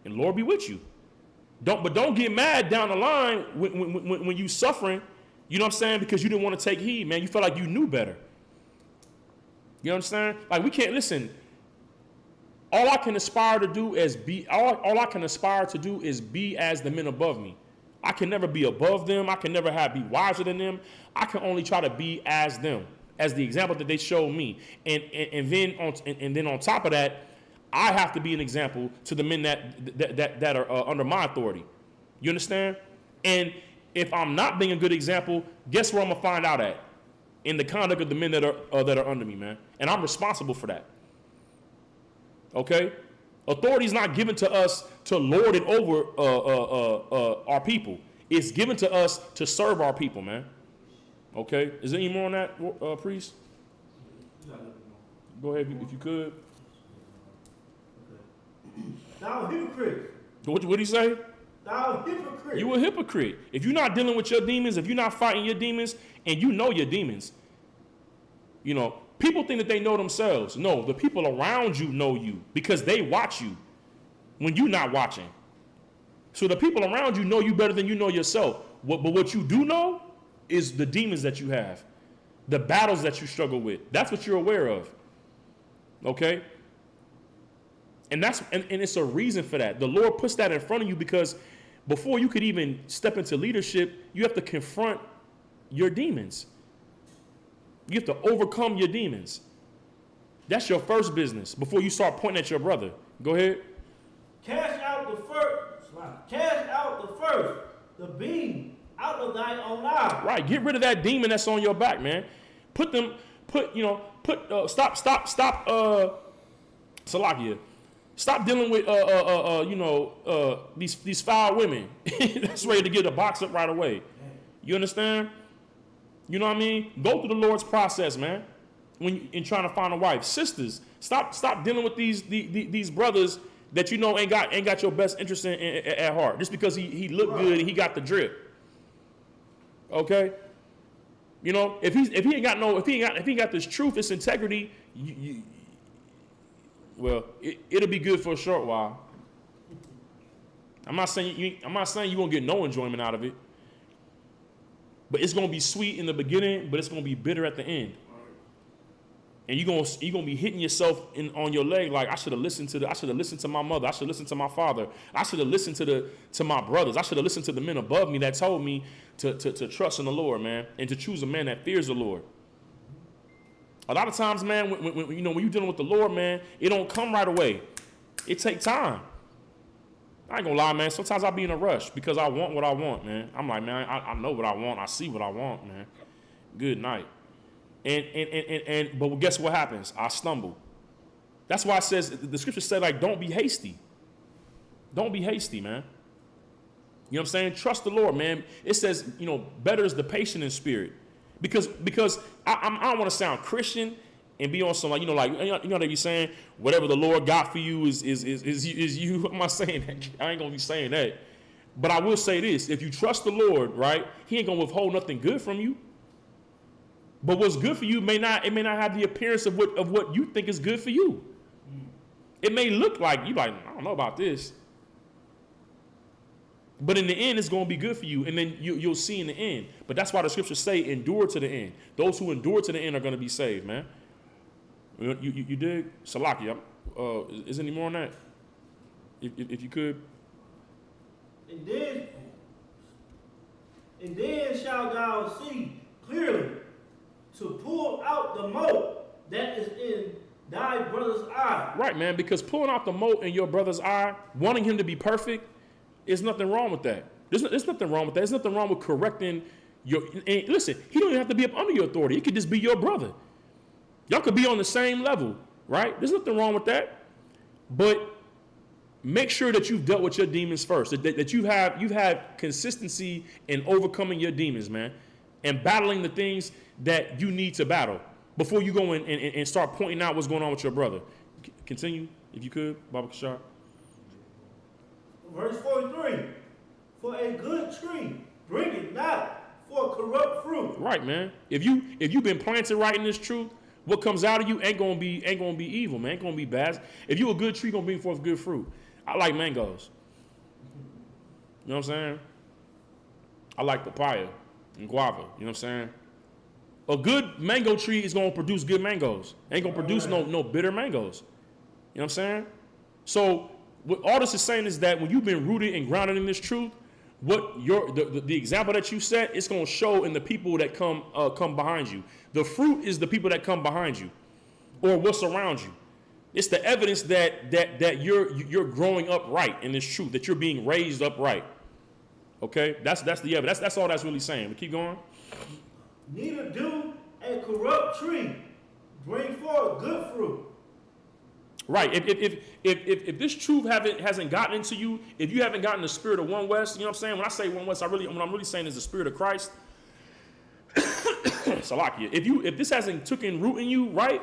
and Lord be with you. Don't get mad down the line when you suffering. You know what I'm saying? Because you didn't want to take heed, man. You felt like you knew better. You understand? Like, we can't listen. All I can aspire to do is be as the men above me. I can never be above them. I can never be wiser than them. I can only try to be as them, as the example that they showed me. And then on top of that, I have to be an example to the men that are under my authority. You understand? And if I'm not being a good example, guess where I'm gonna find out at? In the conduct of the men that are under me, man. And I'm responsible for that. Okay? Authority is not given to us to lord it over our people. It's given to us to serve our people, man. Okay? Is there any more on that, priest? Go ahead if you could. Thou a hypocrite. What did he say? Thou a hypocrite. You a hypocrite. If you're not dealing with your demons, if you're not fighting your demons, and you know your demons, you know, people think that they know themselves. No, the people around you know you because they watch you when you're not watching. So the people around you know you better than you know yourself. But what you do know is the demons that you have, the battles that you struggle with. That's what you're aware of. Okay? And it's a reason for that. The Lord puts that in front of you because before you could even step into leadership, you have to confront your demons. You have to overcome your demons. That's your first business before you start pointing at your brother. Go ahead. Cast out the first, the beam out of thine own eye. Right. Get rid of that demon that's on your back, man. Salakia. Stop dealing with, these foul women that's ready to get a box up right away. You understand? You know what I mean? Go through the Lord's process, man. In trying to find a wife, sisters, stop dealing with these brothers that you know ain't got your best interest at heart just because he looked good and he got the drip. Okay? You know, if he ain't got this truth, this integrity, it'll be good for a short while. I'm not saying you won't get no enjoyment out of it. But it's gonna be sweet in the beginning, but it's gonna be bitter at the end. And you're gonna be hitting yourself on your leg like I should have listened to my mother, I should have listened to my father, I should have listened to my brothers, I should have listened to the men above me that told me to trust in the Lord, man, and to choose a man that fears the Lord. A lot of times, man, when you're dealing with the Lord, man, it don't come right away. It takes time. I ain't gonna lie, man. Sometimes I be in a rush because I want what I want, man. I'm like, man, I know what I want. I see what I want, man. Good night. But guess what happens? I stumble. That's why it says, the scripture said, like, don't be hasty. Don't be hasty, man. You know what I'm saying? Trust the Lord, man. It says, better is the patient in spirit. Because I don't want to sound Christian and be on some they be saying whatever the Lord got for you is you. I'm not saying that. I ain't gonna be saying that. But I will say this: if you trust the Lord, right, He ain't gonna withhold nothing good from you. But what's good for you may not have the appearance of what you think is good for you. It may look like you like, I don't know about this. But in the end, it's going to be good for you, and then you'll see in the end. But that's why the scriptures say, endure to the end. Those who endure to the end are going to be saved, man. You dig? Salaki, Is there any more on that? If you could. And then shall thou see clearly to pull out the mote that is in thy brother's eye. Right, man, because pulling out the mote in your brother's eye, wanting him to be perfect, there's nothing wrong with that. There's nothing wrong with that. There's nothing wrong with correcting your. And listen, he don't even have to be up under your authority. He could just be your brother. Y'all could be on the same level, right? There's nothing wrong with that. But make sure that you've dealt with your demons first. That you've had consistency in overcoming your demons, man, and battling the things that you need to battle before you go in and start pointing out what's going on with your brother. Continue, if you could, Baba Kashar. Verse 43, for a good tree bringeth not for corrupt fruit. Right, man. If you've been planted right in this truth, what comes out of you ain't gonna be evil, man. Ain't gonna be bad. If you a good tree, gonna bring forth good fruit. I like mangoes. You know what I'm saying? I like papaya and guava. You know what I'm saying? A good mango tree is gonna produce good mangoes. Ain't gonna produce no bitter mangoes. You know what I'm saying? So what all this is saying is that when you've been rooted and grounded in this truth, what the example that you set, it's gonna show in the people that come behind you. The fruit is the people that come behind you, or what's around you. It's the evidence that you're growing up right in this truth, that you're being raised up right. Okay, that's the evidence. That's all that's really saying. But keep going. Neither do a corrupt tree bring forth good fruit. Right. If this truth hasn't gotten into you, if you haven't gotten the spirit of One West, you know what I'm saying? When I say One West, what I'm really saying is the spirit of Christ. Salakia. If this hasn't taken root in you, right,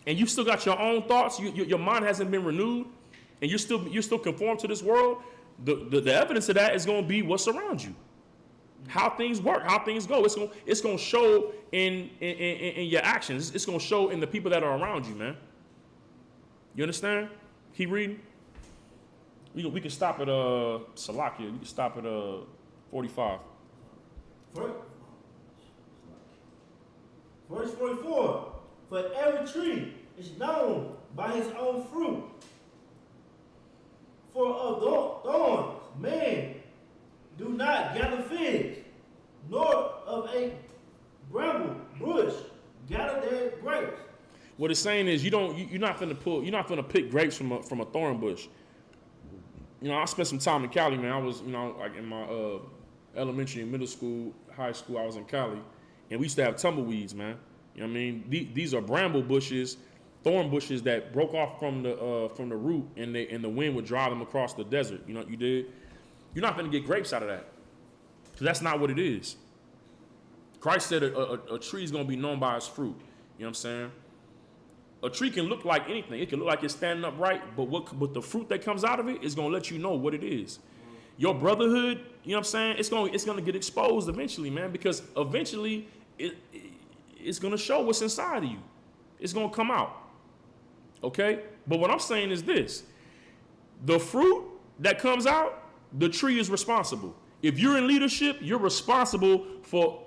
and you still got your own thoughts, your mind hasn't been renewed, and you're still conformed to this world, the evidence of that is going to be what's around you, how things work, how things go. It's going to show in your actions. It's going to show in the people that are around you, man. You understand? Keep reading. We can stop at Salakia. We can stop at 45. Verse 44. For every tree is known by his own fruit. For of thorns men do not gather figs, nor of a bramble bush gather their grapes. What it's saying is you're not gonna pick grapes from a thorn bush. You know, I spent some time in Cali, man. I was, like in my elementary and middle school, high school, I was in Cali, and we used to have tumbleweeds, man. You know what I mean? These are bramble bushes, thorn bushes that broke off from the root, and the wind would drive them across the desert. You know what you did? You're not gonna get grapes out of that, because that's not what it is. Christ said a tree is gonna be known by its fruit. You know what I'm saying? A tree can look like anything. It can look like it's standing upright, but the fruit that comes out of it is gonna let you know what it is. Your brotherhood, you know what I'm saying? It's gonna get exposed eventually, man, because eventually it's gonna show what's inside of you. It's gonna come out. Okay? But what I'm saying is this: the fruit that comes out, the tree is responsible. If you're in leadership, you're responsible for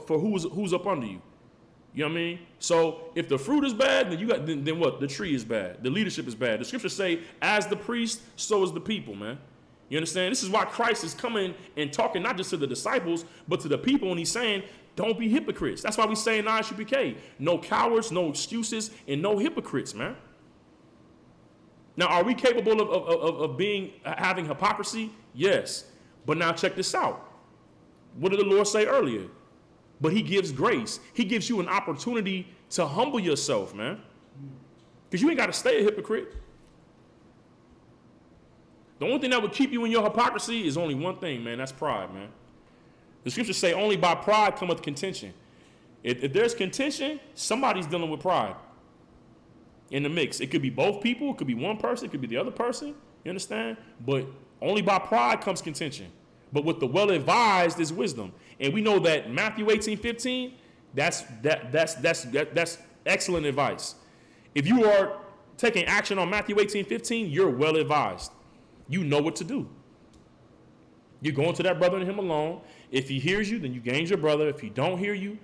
who's up under you. You know what I mean? So if the fruit is bad, then what? The tree is bad. The leadership is bad. The scriptures say, as the priest, so is the people, man. You understand? This is why Christ is coming and talking not just to the disciples, but to the people, and he's saying, don't be hypocrites. That's why we say in Isupk, no cowards, no excuses, and no hypocrites, man. Now, are we capable of having hypocrisy? Yes. But now check this out. What did the Lord say earlier? But he gives grace. He gives you an opportunity to humble yourself, man. Because you ain't got to stay a hypocrite. The only thing that would keep you in your hypocrisy is only one thing, man. That's pride, man. The scriptures say only by pride cometh contention. If there's contention, somebody's dealing with pride in the mix. It could be both people. It could be one person. It could be the other person. You understand? But only by pride comes contention. But with the well-advised is wisdom. And we know that Matthew 18:15, that's excellent advice. If you are taking action on Matthew 18:15, you're well-advised. You know what to do. You're going to that brother and him alone. If he hears you, then you gain your brother. If he don't hear you,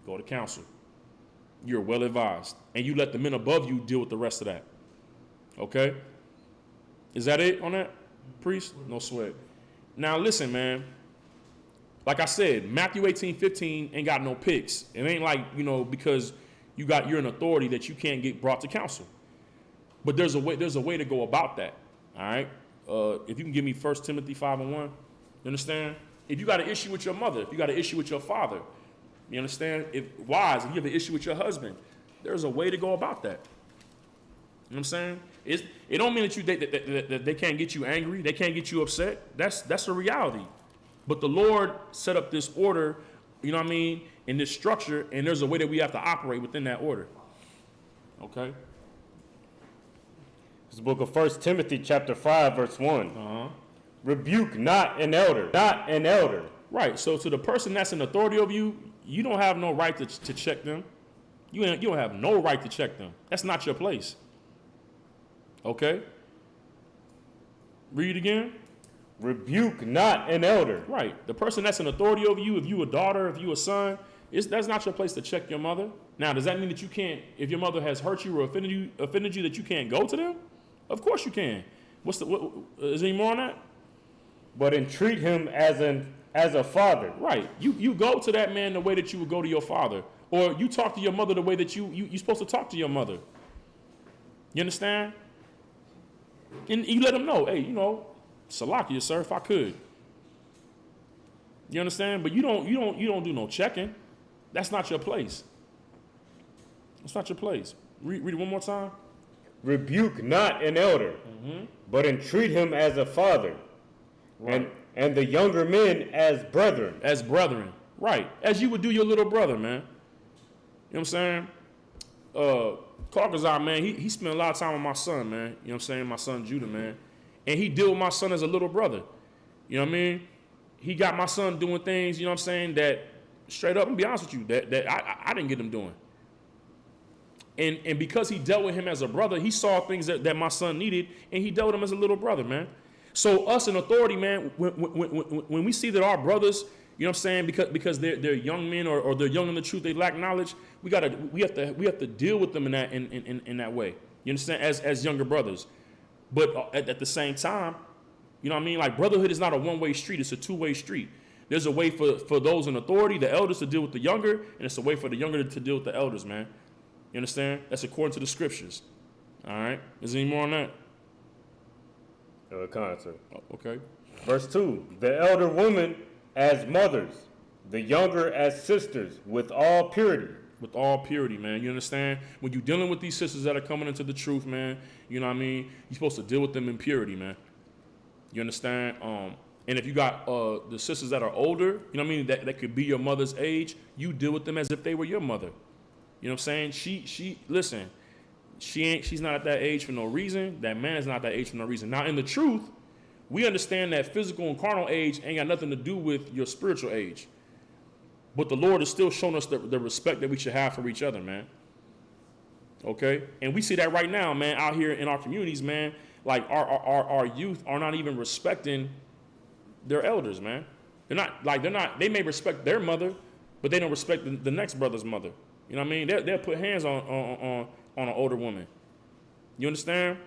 go to counsel. you're well advised. And you let the men above you deal with the rest of that. Okay? Is that it on that, priest? No sweat. Now listen, man. Like I said, Matthew 18:15 ain't got no picks. It ain't like, because you're an authority that you can't get brought to counsel. But there's a way to go about that. All right? If you can give me 1 Timothy 5:1, you understand? If you got an issue with your mother, if you got an issue with your father, you understand? If you have an issue with your husband, there's a way to go about that. You know what I'm saying? It don't mean that they can't get you angry, they can't get you upset. That's a reality. But the Lord set up this order, you know what I mean, in this structure, and there's a way that we have to operate within that order. Okay? This book of 1 Timothy chapter 5, verse 1. Rebuke not an elder, not an elder. Right. So to the person that's in authority over you, you don't have no right to check them. You don't have no right to check them. That's not your place. Okay? Read again. Rebuke not an elder. Right. The person that's in authority over you, if you a daughter, if you a son, that's not your place to check your mother. Now, does that mean that you can't, if your mother has hurt you or offended you, that you can't go to them? Of course you can. Is there any more on that? But entreat him as a father. Right. You go to that man the way that you would go to your father. Or you talk to your mother the way that you're supposed to talk to your mother. You understand? And you let them know, hey, Salakia, sir, if I could. You understand? But you don't do no checking. That's not your place. That's not your place. Read it one more time. Rebuke not an elder, but entreat him as a father. Right. And the younger men as brethren. As brethren. Right. As you would do your little brother, man. You know what I'm saying? Carcazar, man, he spent a lot of time with my son, man. You know what I'm saying? My son Judah, man. And he dealt with my son as a little brother. You know what I mean? He got my son doing things, you know what I'm saying, that straight up, and be honest with you, that I didn't get him doing. And because he dealt with him as a brother, he saw things that my son needed, and he dealt with him as a little brother, man. So us in authority, man, when we see that our brothers, you know what I'm saying, because they're young men or they're young in the truth, they lack knowledge, we have to deal with them in that way. You understand? As younger brothers. But at the same time, you know what I mean? Like, brotherhood is not a one-way street, it's a two-way street. There's a way for those in authority, the elders, to deal with the younger, and it's a way for the younger to deal with the elders, man. You understand? That's according to the scriptures. All right? Is there any more on that? Concept. Okay. Verse 2. The elder women as mothers, the younger as sisters, with all purity. With all purity, man. You understand? When you're dealing with these sisters that are coming into the truth, man, you know what I mean? You're supposed to deal with them in purity, man. You understand? And if you got the sisters that are older, you know what I mean, that could be your mother's age, you deal with them as if they were your mother. You know what I'm saying? Listen, she's not at that age for no reason. That man is not at that age for no reason. Now, in the truth, we understand that physical and carnal age ain't got nothing to do with your spiritual age. But the Lord is still showing us the respect that we should have for each other, man. Okay? And we see that right now, man, out here in our communities, man. Like, our youth are not even respecting their elders, man. They may respect their mother, but they don't respect the next brother's mother. You know what I mean? They'll put hands on an older woman. You understand?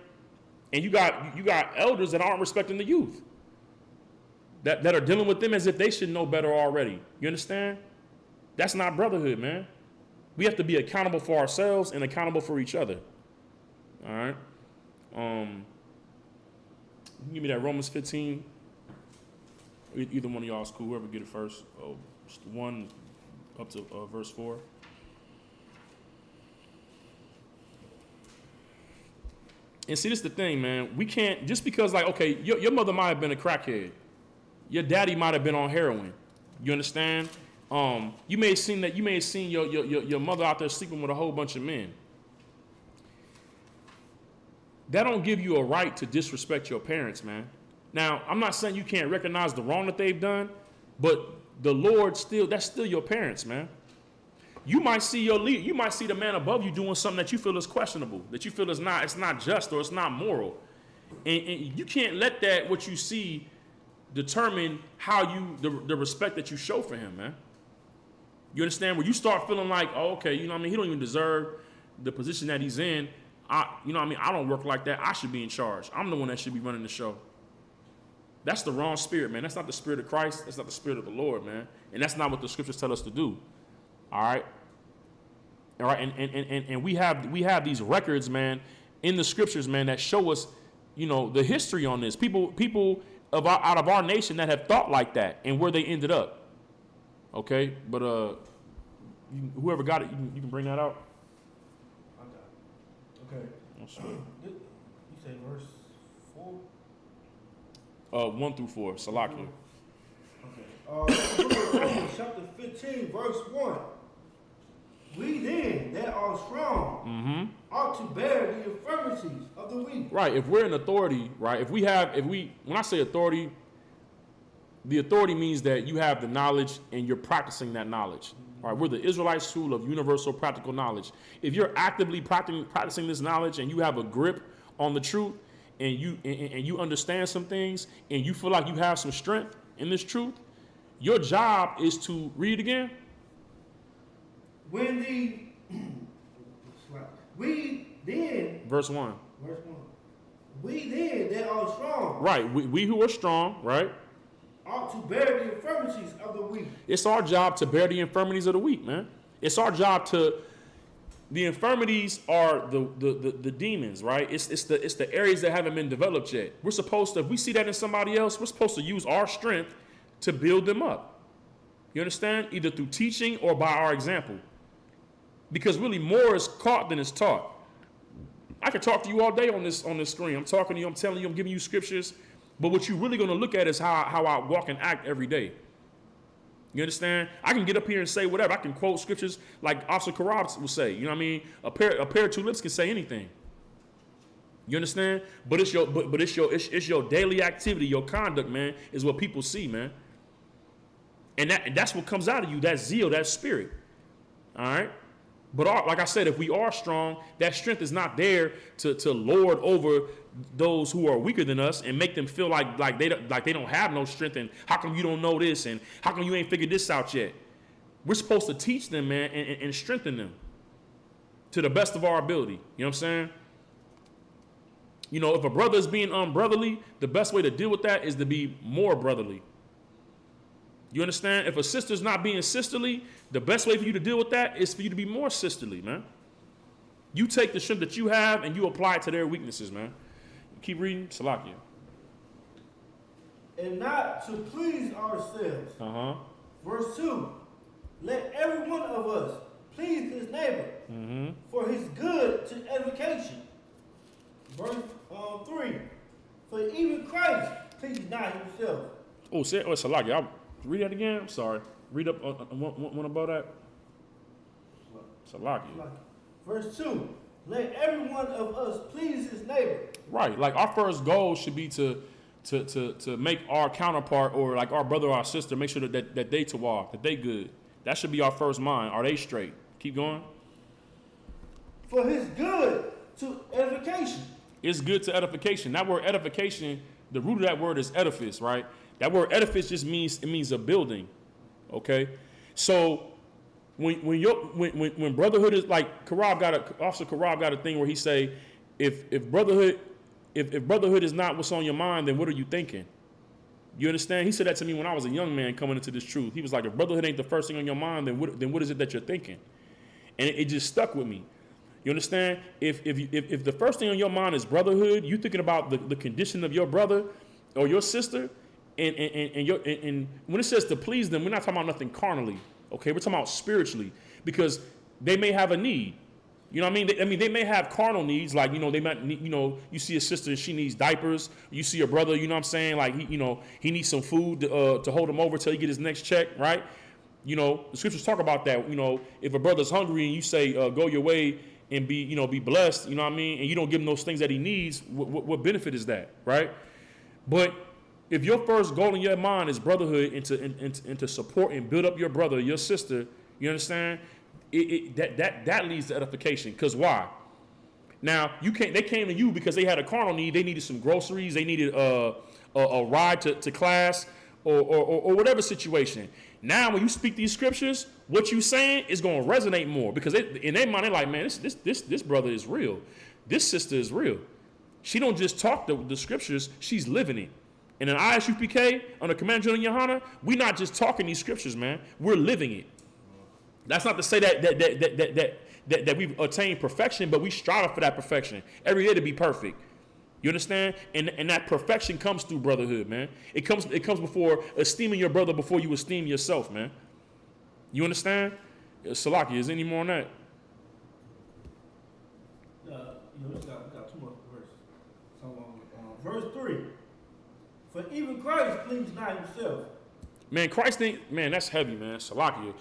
And you got elders that aren't respecting the youth. That are dealing with them as if they should know better already. You understand? That's not brotherhood, man. We have to be accountable for ourselves and accountable for each other. All right? Give me that Romans 15. Either one of y'all is cool. Whoever get it first. Just 1 up to verse 4. And see, this is the thing, man. We can't, just because, like, okay, your mother might have been a crackhead. Your daddy might have been on heroin. You understand? You may have seen your mother out there sleeping with a whole bunch of men. That don't give you a right to disrespect your parents, man. Now, I'm not saying you can't recognize the wrong that they've done, but the Lord that's still your parents, man. You might see your leader, you might see the man above you doing something that you feel is questionable, that you feel it's not just or it's not moral. And you can't let what you see determine how the respect that you show for him, man. You understand? Where you start feeling like, oh, okay, you know what I mean? He don't even deserve the position that he's in. You know what I mean? I don't work like that. I should be in charge. I'm the one that should be running the show. That's the wrong spirit, man. That's not the spirit of Christ. That's not the spirit of the Lord, man. And that's not what the scriptures tell us to do. All right? All right, and we have these records, man, in the scriptures, man, that show us, you know, the history on this. People out of our nation that have thought like that and where they ended up. Okay, but whoever got it, you can bring that out. Okay. Oh, sure. You say verse 4? 1 through 4, Salakia. Okay. Chapter 15, verse 1. We then that are strong ought to bear the infirmities of the weak. Right. If we're in authority, right? When I say authority, the authority means that you have the knowledge and you're practicing that knowledge. Right? We're the Israelite school of universal practical knowledge. If you're actively practicing this knowledge and you have a grip on the truth and you understand some things and you feel like you have some strength in this truth, your job is to read it again. We then Verse 1. We then that are strong. Right. We who are strong, right? Ought to bear the infirmities of the weak. It's our job to bear the infirmities of the weak, man. It's our job to. The infirmities are the demons, right? It's the areas that haven't been developed yet. We're supposed to, if we see that in somebody else, we're supposed to use our strength to build them up. You understand? Either through teaching or by our example. Because really more is caught than is taught. I could talk to you all day on this screen. I'm talking to you, I'm telling you, I'm giving you scriptures. But what you're really going to look at is how I walk and act every day. You understand? I can get up here and say whatever. I can quote scriptures like Isupk will say. You know what I mean? A pair of two lips can say anything. You understand? But it's your daily activity, your conduct, man, is what people see, man. And that's what comes out of you, that zeal, that spirit. All right? But like I said, if we are strong, that strength is not there to lord over those who are weaker than us and make them feel like they don't have no strength, and how come you don't know this, and how come you ain't figured this out yet? We're supposed to teach them, man, and strengthen them to the best of our ability. You know what I'm saying? You know, if a brother is being unbrotherly, the best way to deal with that is to be more brotherly. You understand? If a sister's not being sisterly, the best way for you to deal with that is for you to be more sisterly, man. You take the strength that you have and you apply it to their weaknesses, man. Keep reading. Salakia. And not to please ourselves. Verse 2. Let every one of us please his neighbor for his good to edification. Verse 3. For even Christ pleases not himself. Oh, Salakia. I'll read that again. I'm sorry. Read up one about that. Salakia. Verse 2. Let every one of us please his neighbor. Right. Like our first goal should be to make our counterpart or like our brother or our sister, make sure that they tawaf, that they good. That should be our first mind. Are they straight? Keep going. For his good to edification. It's good to edification. That word edification, the root of that word is edifice, right? That word edifice just means a building. Okay? So when brotherhood is like Officer Karab got a thing where he say, if brotherhood is not what's on your mind, then what are you thinking? You understand? He said that to me when I was a young man coming into this truth. He was like, if brotherhood ain't the first thing on your mind, then what is it that you're thinking? And it just stuck with me. You understand? If the first thing on your mind is brotherhood, you thinking about the condition of your brother or your sister, and when it says to please them, we're not talking about nothing carnally. Okay, we're talking about spiritually, because they may have a need. You know what I mean? They may have carnal needs, like, you know, they might need, you know, you see a sister and she needs diapers. You see a brother, you know what I'm saying? Like, he needs some food to hold him over till he get his next check, right? You know, the scriptures talk about that. You know, if a brother's hungry and you say, go your way and be blessed, you know what I mean? And you don't give him those things that he needs, what benefit is that, right? But if your first goal in your mind is brotherhood and to support and build up your brother, your sister, you understand? That leads to edification. Because why? Now, they came to you because they had a carnal need. They needed some groceries. They needed a ride to class. or whatever situation. Now, when you speak these scriptures, what you saying is going to resonate more because in their mind, they're like, man, this brother is real. This sister is real. She don't just talk the scriptures, she's living it. And in ISUPK, under Commander General Yohana, we're not just talking these scriptures, man. We're living it. That's not to say that we've attained perfection, but we strive for that perfection every day to be perfect. You understand? And that perfection comes through brotherhood, man. It comes before esteeming your brother before you esteem yourself, man. You understand? Salaki, is there any more on that? We got 2 more verses. So, verse 3. For even Christ pleased not himself. Man, Christ ain't, man, that's heavy, man. Salaki.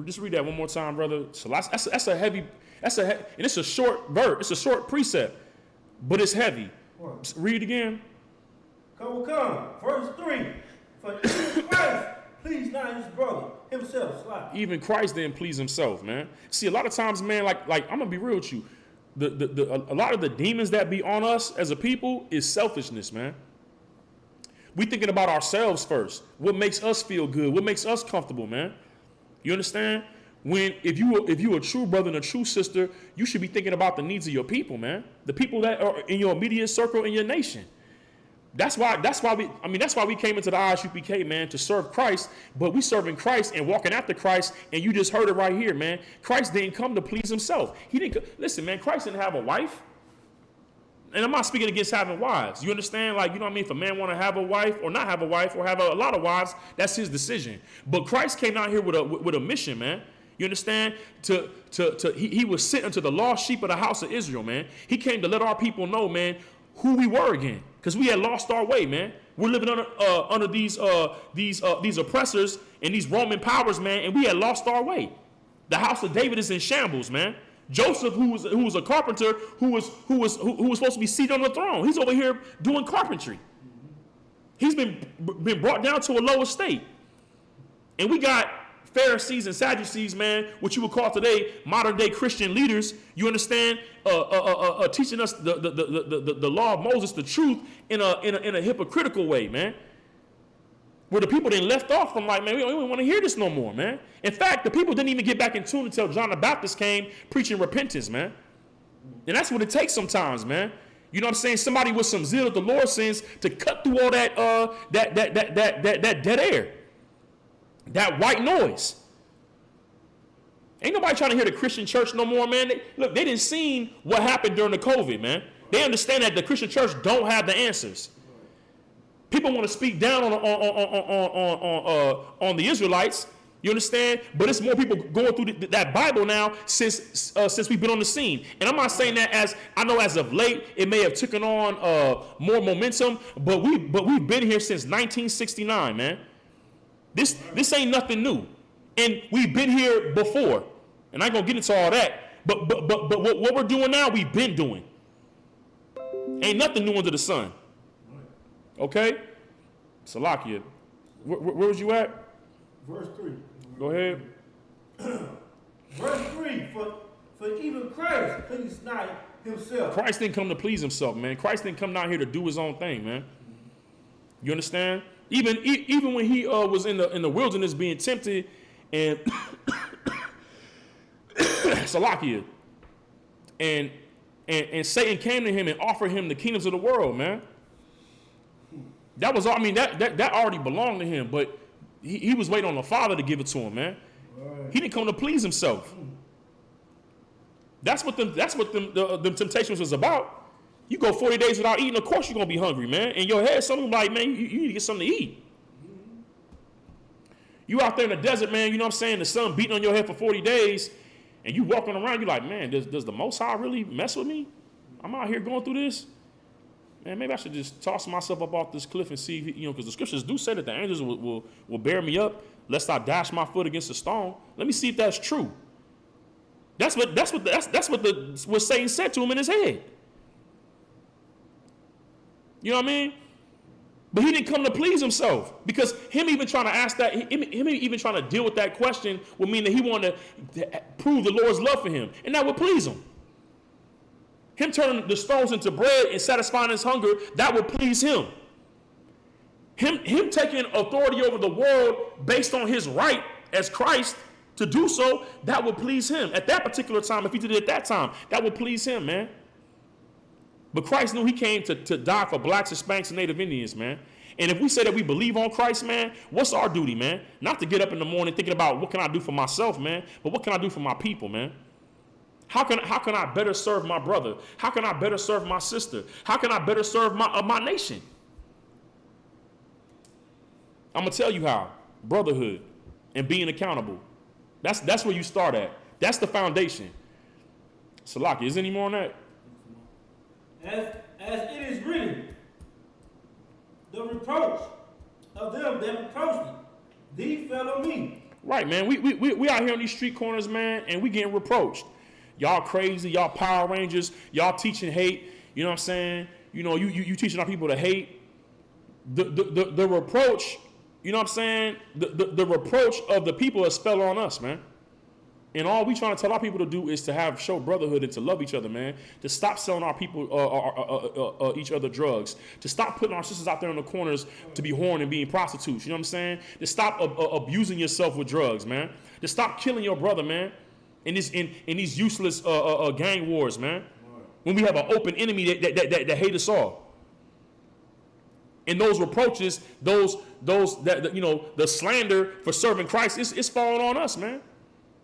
Just read that one more time, brother. That's a heavy, and it's a short verse. It's a short precept, but it's heavy. What? Read again. Come. Verse 3. For even Christ pleased not his brother himself. Slide. Even Christ didn't please himself, man. See, a lot of times, man, like I'm gonna be real with you. A lot of the demons that be on us as a people is selfishness, man. We thinking about ourselves first. What makes us feel good? What makes us comfortable, man? You understand? When if you a true brother and a true sister, you should be thinking about the needs of your people, man. The people that are in your immediate circle in your nation. That's why we came into the ISUPK, man, to serve Christ. But we serving Christ and walking after Christ, and you just heard it right here, man. Christ didn't come to please himself. He didn't. Listen, man. Christ didn't have a wife. And I'm not speaking against having wives. You understand? Like, you know what I mean? If a man want to have a wife or not have a wife or have a lot of wives, that's his decision. But Christ came out here with a mission, man. You understand? He was sent unto the lost sheep of the house of Israel, man. He came to let our people know, man, who we were again. Because we had lost our way, man. We're living under these oppressors and these Roman powers, man, and we had lost our way. The house of David is in shambles, man. Joseph, who was a carpenter, who was supposed to be seated on the throne, he's over here doing carpentry. He's been brought down to a lower state. And we got Pharisees and Sadducees, man, what you would call today modern day Christian leaders. You understand? Teaching us the law of Moses, the truth, in a hypocritical way, man. Where the people then left off from like, man, we don't want to hear this no more, man. In fact, the people didn't even get back in tune until John the Baptist came preaching repentance, man. And that's what it takes sometimes, man. You know what I'm saying? Somebody with some zeal that the Lord sends to cut through all that dead air, that white noise. Ain't nobody trying to hear the Christian church no more, man. They didn't see what happened during the COVID, man. They understand that the Christian church don't have the answers. People want to speak down on the Israelites. You understand? But it's more people going through that Bible now since we've been on the scene. And I'm not saying that as of late it may have taken on more momentum, but we've been here since 1969, man. This ain't nothing new, and we've been here before. And I ain't gonna get into all that. But what we're doing now, we've been doing. Ain't nothing new under the sun. Okay? Salakia. Where was you at? Verse 3. Go ahead. Verse 3. For even Christ pleased not himself. Christ didn't come to please himself, man. Christ didn't come down here to do his own thing, man. You understand? Even when he was in the wilderness being tempted and Salakia. And Satan came to him and offered him the kingdoms of the world, man. That was all. I mean, that already belonged to him, but he was waiting on the Father to give it to him, man. Right. He didn't come to please himself. That's what them temptations was about. You go 40 days without eating, of course you're gonna be hungry, man. In your head, something like, man, you need to get something to eat. You out there in the desert, man. You know what I'm saying? The sun beating on your head for 40 days, and you walking around. You're like, man, does the Most High really mess with me? I'm out here going through this. Man, maybe I should just toss myself up off this cliff and see, because the scriptures do say that the angels will bear me up lest I dash my foot against a stone. Let me see if that's true. That's what Satan said to him in his head. You know what I mean? But he didn't come to please himself, because him even trying to ask that, him even trying to deal with that question would mean that he wanted to prove the Lord's love for him, and that would please him. Him turning the stones into bread and satisfying his hunger, that would please him. Him taking authority over the world based on his right as Christ to do so, that would please him. At that particular time, if he did it at that time, that would please him, man. But Christ knew he came to die for blacks, Hispanics, and Native Indians, man. And if we say that we believe on Christ, man, what's our duty, man? Not to get up in the morning thinking about what can I do for myself, man, but what can I do for my people, man? How can I better serve my brother? How can I better serve my sister? How can I better serve my nation? I'm going to tell you how. Brotherhood and being accountable. That's where you start at. That's the foundation. Salaki, is there any more on that? As it is written, the reproach of them that reproached thee fell on me. Right, man. We out here on these street corners, man, and we getting reproached. Y'all crazy, y'all Power Rangers, y'all teaching hate. You know what I'm saying? You know, you teaching our people to hate. The reproach, you know what I'm saying? The reproach of the people has fell on us, man. And all we trying to tell our people to do is to show brotherhood and to love each other, man. To stop selling our people, each other drugs. To stop putting our sisters out there in the corners to be whoring and being prostitutes. You know what I'm saying? To stop abusing yourself with drugs, man. To stop killing your brother, man. In these useless gang wars, man. When we have an open enemy that hate us all. And those reproaches, the slander for serving Christ, it's falling on us, man.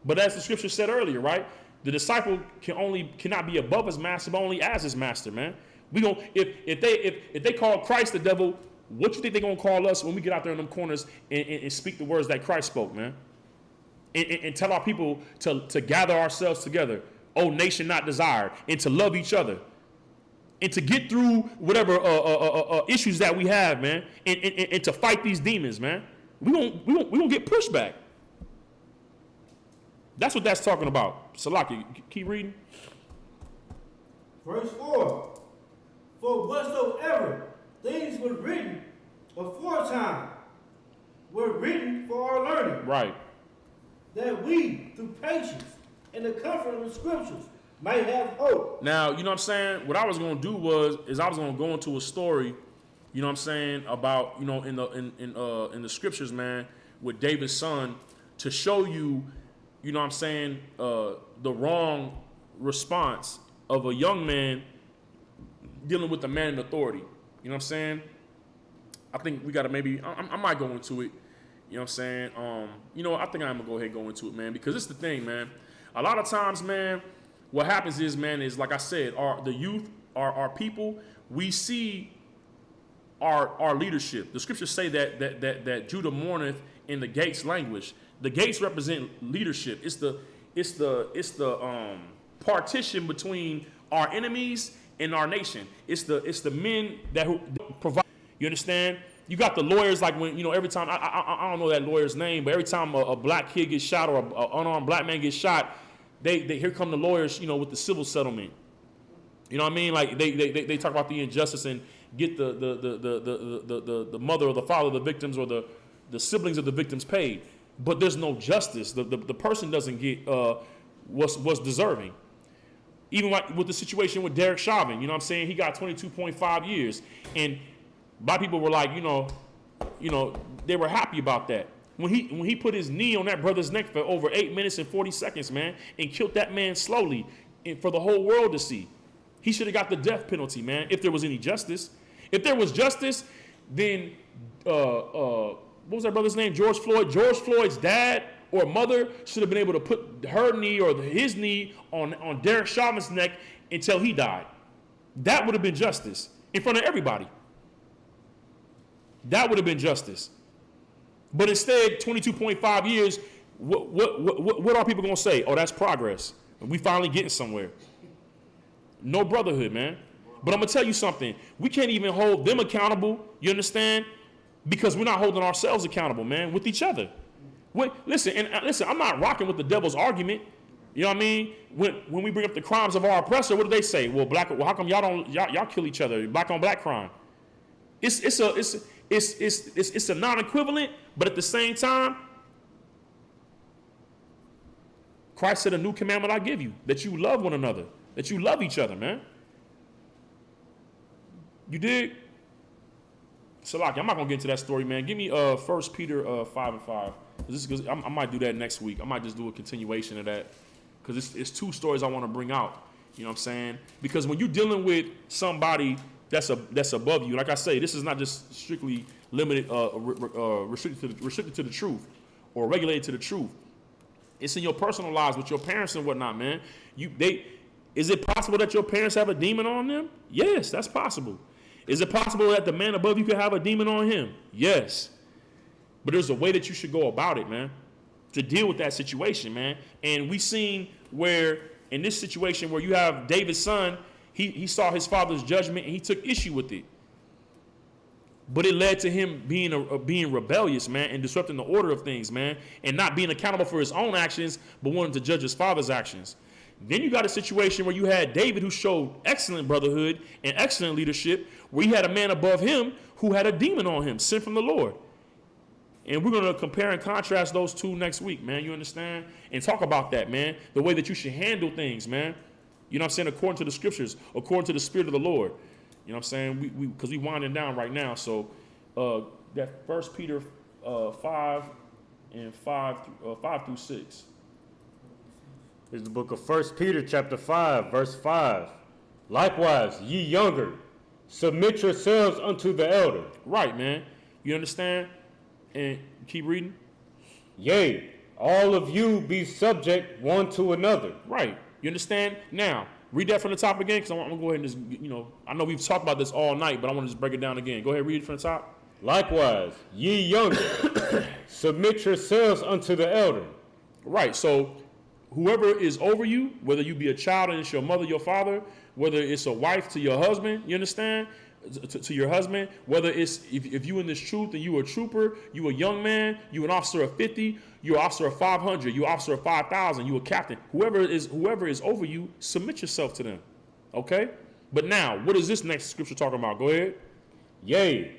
But as the scripture said earlier, right? The disciple cannot be above his master, but only as his master, man. If they call Christ the devil, what you think they're gonna call us when we get out there in them corners and speak the words that Christ spoke, man? And tell our people to gather ourselves together, oh nation not desired, and to love each other. And to get through whatever issues that we have, man, and to fight these demons, man. We won't get pushback. That's what that's talking about. Salaki, keep reading. Verse 4. For whatsoever things were written aforetime were written for our learning. Right. That we, through patience and the comfort of the scriptures, might have hope. Now, you know what I'm saying? What I was going to do is I was going to go into a story, you know what I'm saying, about, you know, in the scriptures, man, with David's son, to show you, you know what I'm saying, the wrong response of a young man dealing with a man in authority. You know what I'm saying? I think we got to I might go into it. You know what I'm saying? You know what? I think I'm going to go ahead and go into it, man, because it's the thing, man. A lot of times, man, what happens is, man, is like I said, the youth, our people, we see our leadership. The scriptures say that Judah mourneth in the gates language. The gates represent leadership. It's the partition between our enemies and our nation. It's the men that provide. You understand? You got the lawyers, like when, you know, every time I don't know that lawyer's name, but every time a black kid gets shot or an unarmed black man gets shot, they here come the lawyers, you know, with the civil settlement. You know what I mean? Like they talk about the injustice and get the mother or the father of the victims or the siblings of the victims paid. But there's no justice. The person doesn't get what's deserving. Even like with the situation with Derek Chauvin, you know what I'm saying? He got 22.5 years. And black people were like, you know, they were happy about that. When he put his knee on that brother's neck for over 8 minutes and 40 seconds, man, and killed that man slowly and for the whole world to see. He should have got the death penalty, man, if there was any justice. If there was justice, then what was that brother's name? George Floyd. George Floyd's dad or mother should have been able to put her knee or his knee on Derek Chauvin's neck until he died. That would have been justice in front of everybody. That would have been justice. But instead, 22.5 years, what are people going to say? Oh, that's progress. We finally getting somewhere. No brotherhood, man. But I'm going to tell you something. We can't even hold them accountable, you understand? Because we're not holding ourselves accountable, man, with each other. Listen, I'm not rocking with the devil's argument. You know what I mean? When we bring up the crimes of our oppressor, what do they say? Well, how come y'all kill each other? Black on black crime. It's a non-equivalent, but at the same time, Christ said, a new commandment I give you, that you love one another, that you love each other, man. You dig? Salaki, I'm not gonna get into that story, man. Give me 1 Peter 5:5. I might do that next week. I might just do a continuation of that because it's two stories I want to bring out. You know what I'm saying? Because when you're dealing with somebody that's above you, like I say, this is not just strictly limited, restricted to the truth or regulated to the truth. It's in your personal lives with your parents and whatnot, man. Is it possible that your parents have a demon on them? Yes, that's possible. Is it possible that the man above you could have a demon on him? Yes. But there's a way that you should go about it, man, to deal with that situation, man. And we seen where, in this situation where you have David's son, he saw his father's judgment and he took issue with it. But it led to him being rebellious, man, and disrupting the order of things, man, and not being accountable for his own actions, but wanting to judge his father's actions. Then you got a situation where you had David, who showed excellent brotherhood and excellent leadership, where he had a man above him who had a demon on him, sent from the Lord. And we're going to compare and contrast those two next week, man. You understand? And talk about that, man. The way that you should handle things, man. You know what I'm saying? According to the scriptures, according to the Spirit of the Lord. You know what I'm saying? Because we winding down right now. So that 1 Peter 5 and 5 through 6. Here's the book of 1 Peter chapter 5, verse 5. Likewise, ye younger, submit yourselves unto the elder. Right, man. You understand? And keep reading. Yea, all of you be subject one to another. Right. You understand? Now, read that from the top again, because I'm going to go ahead and just, I know we've talked about this all night, but I want to just break it down again. Go ahead, read it from the top. Likewise, ye younger, submit yourselves unto the elder. Right. So whoever is over you, whether you be a child and it's your mother, your father, whether it's a wife to your husband, you understand? To your husband, whether it's if you in this truth and you a trooper, you a young man, you an officer of 50, you an officer of 500, you an officer of 5,000, you a captain, whoever is over you, submit yourself to them. Okay? But now, what is this next scripture talking about? Go ahead. Yea,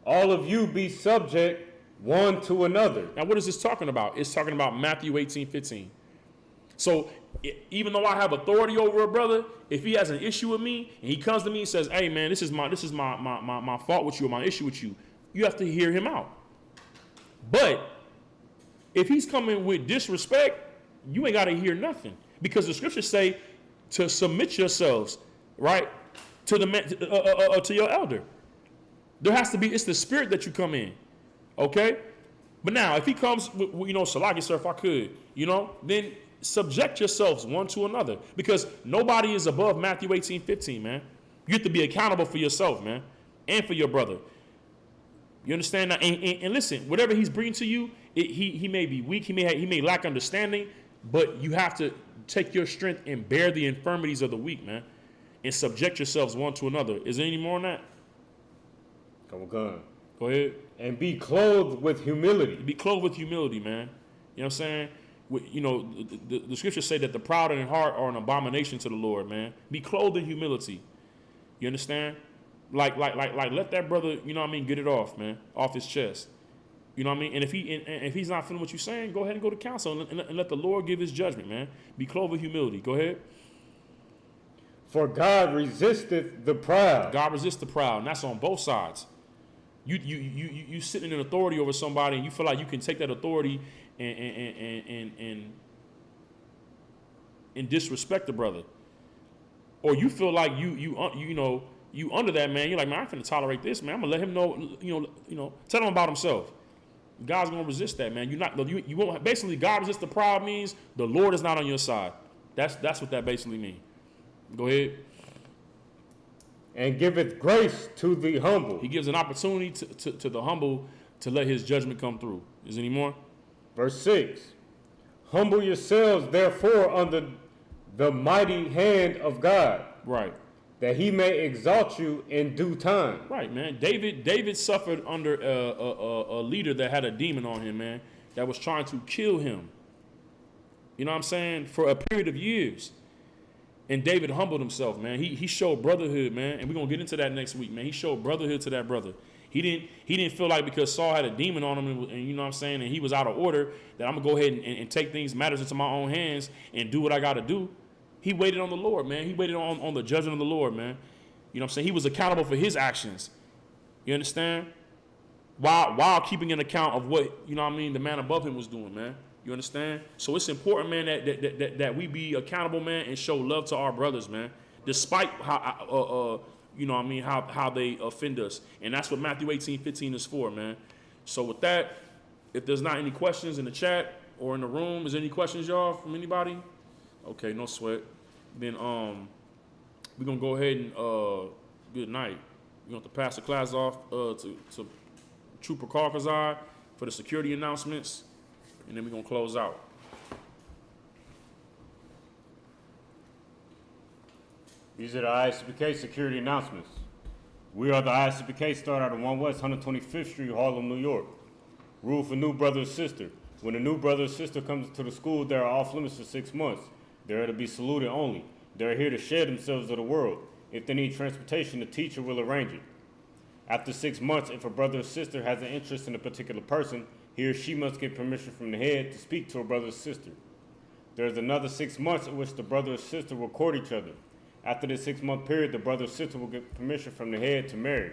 all of you be subject one to another. Now, what is this talking about? It's talking about Matthew 18:15. So even though I have authority over a brother, if he has an issue with me and he comes to me and says, "Hey man, this is my fault with you, or my issue with you," you have to hear him out. But if he's coming with disrespect, you ain't got to hear nothing, because the scriptures say to submit yourselves, right, to the to your elder. There has to be. It's the spirit that you come in, okay. But now, if he comes with, Salaki, sir, if I could, then subject yourselves one to another, because nobody is above Matthew 18:15, man. You have to be accountable for yourself, man, and for your brother. You understand that? And listen, whatever he's bringing to you, he may be weak, he may lack understanding, but you have to take your strength and bear the infirmities of the weak, man, and subject yourselves one to another. Is there any more on that? Come on. Go ahead. And be clothed with humility. Be clothed with humility, man. You know what I'm saying? The scriptures say that the proud in heart are an abomination to the Lord, man. Be clothed in humility. You understand? Like let that brother, get it off, man, off his chest. You know what I mean? And if he's not feeling what you're saying, go ahead and go to counsel and let the Lord give his judgment, man. Be clothed with humility. Go ahead. For God resisteth the proud. God resists the proud, and that's on both sides. You sitting in authority over somebody, and you feel like you can take that authority and disrespect the brother, or you feel like you under that, man. You're like, man, I'm finna tolerate this, man. I'm gonna let him know, tell him about himself. God's gonna resist that, man. You won't. Basically, God resists the proud means the Lord is not on your side. That's what that basically means. Go ahead. And giveth grace to the humble. He gives an opportunity to the humble to let his judgment come through. Is there any more? Verse 6. Humble yourselves, therefore, under the mighty hand of God. Right. That he may exalt you in due time. Right, man. David suffered under a leader that had a demon on him, man, that was trying to kill him. You know what I'm saying? For a period of years. And David humbled himself, man. He showed brotherhood, man. And we're going to get into that next week, man. He showed brotherhood to that brother. He didn't feel like because Saul had a demon on him and you know what I'm saying, and he was out of order, that I'm going to go ahead and take matters into my own hands and do what I got to do. He waited on the Lord, man. He waited on the judgment of the Lord, man. You know what I'm saying? He was accountable for his actions. You understand? while keeping an account of what, you know what I mean, the man above him was doing, man. You understand? So it's important, man, that we be accountable, man, and show love to our brothers, man, despite how, you know what I mean, how they offend us. And that's what Matthew 18:15 is for, man. So with that, if there's not any questions in the chat or in the room, is there any questions, y'all, from anybody? Okay, no sweat. Then we're going to go ahead and good night. We're going to pass the class off to Trooper Karkazai for the security announcements, and then we're going to close out. These are the ISUPK security announcements. We are the ISUPK, start out of 1 West 125th Street, Harlem, New York. Rule for new brother or sister. When a new brother or sister comes to the school, they are off limits for 6 months. They are to be saluted only. They are here to share themselves of the world. If they need transportation, the teacher will arrange it. After 6 months, if a brother or sister has an interest in a particular person, he or she must get permission from the head to speak to a brother or sister. There is another 6 months in which the brother or sister will court each other. After this 6-month period, the brother or sister will get permission from the head to marry.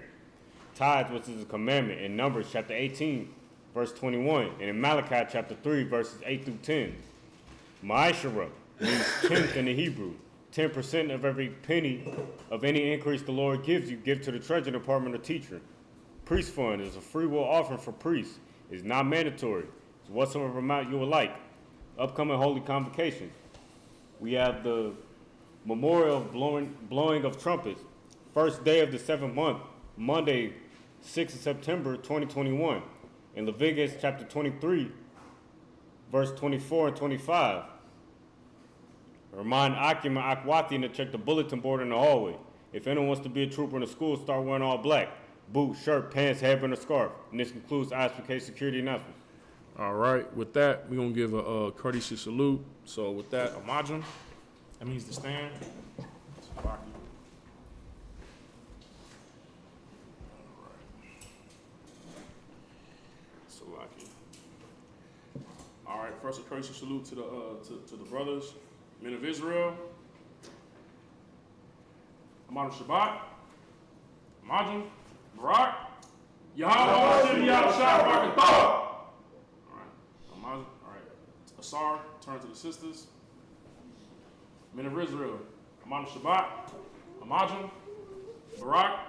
Tithes, which is a commandment, in Numbers chapter 18, verse 21, and in Malachi chapter 3, verses 8 through 10. Ma'ashara means tenth in the Hebrew. 10% of every penny of any increase the Lord gives you, give to the treasury department or teacher. Priest fund is a free will offering for priests. It's not mandatory. It's whatsoever amount you would like. Upcoming holy convocations. We have the memorial of blowing of trumpets. First day of the 7th month, Monday, 6th of September, 2021. In Leviticus chapter 23, verse 24 and 25. Remind Akim and Akwati to check the bulletin board in the hallway. If anyone wants to be a trooper in the school, start wearing all black. Boot, shirt, pants, headband, or scarf. And this concludes ISPK security announcements. All right, with that, we're going to give a courtesy salute. So with that, Amajum, that means to stand. All right, first a courtesy salute to the brothers, men of Israel. Amadu Shabbat, Amajum, Barak, Yahweh Hashem Yahushua Barakatah. All right, Amajum, all right. Asar, turn to the sisters. Men of Israel, Amadu Shabbat, Amajum, Barak,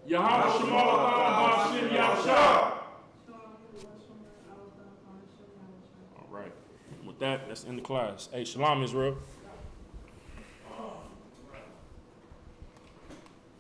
Yahweh Hashem Yahushua. All right. With that, let's end the class. Hey, Shalom, Israel.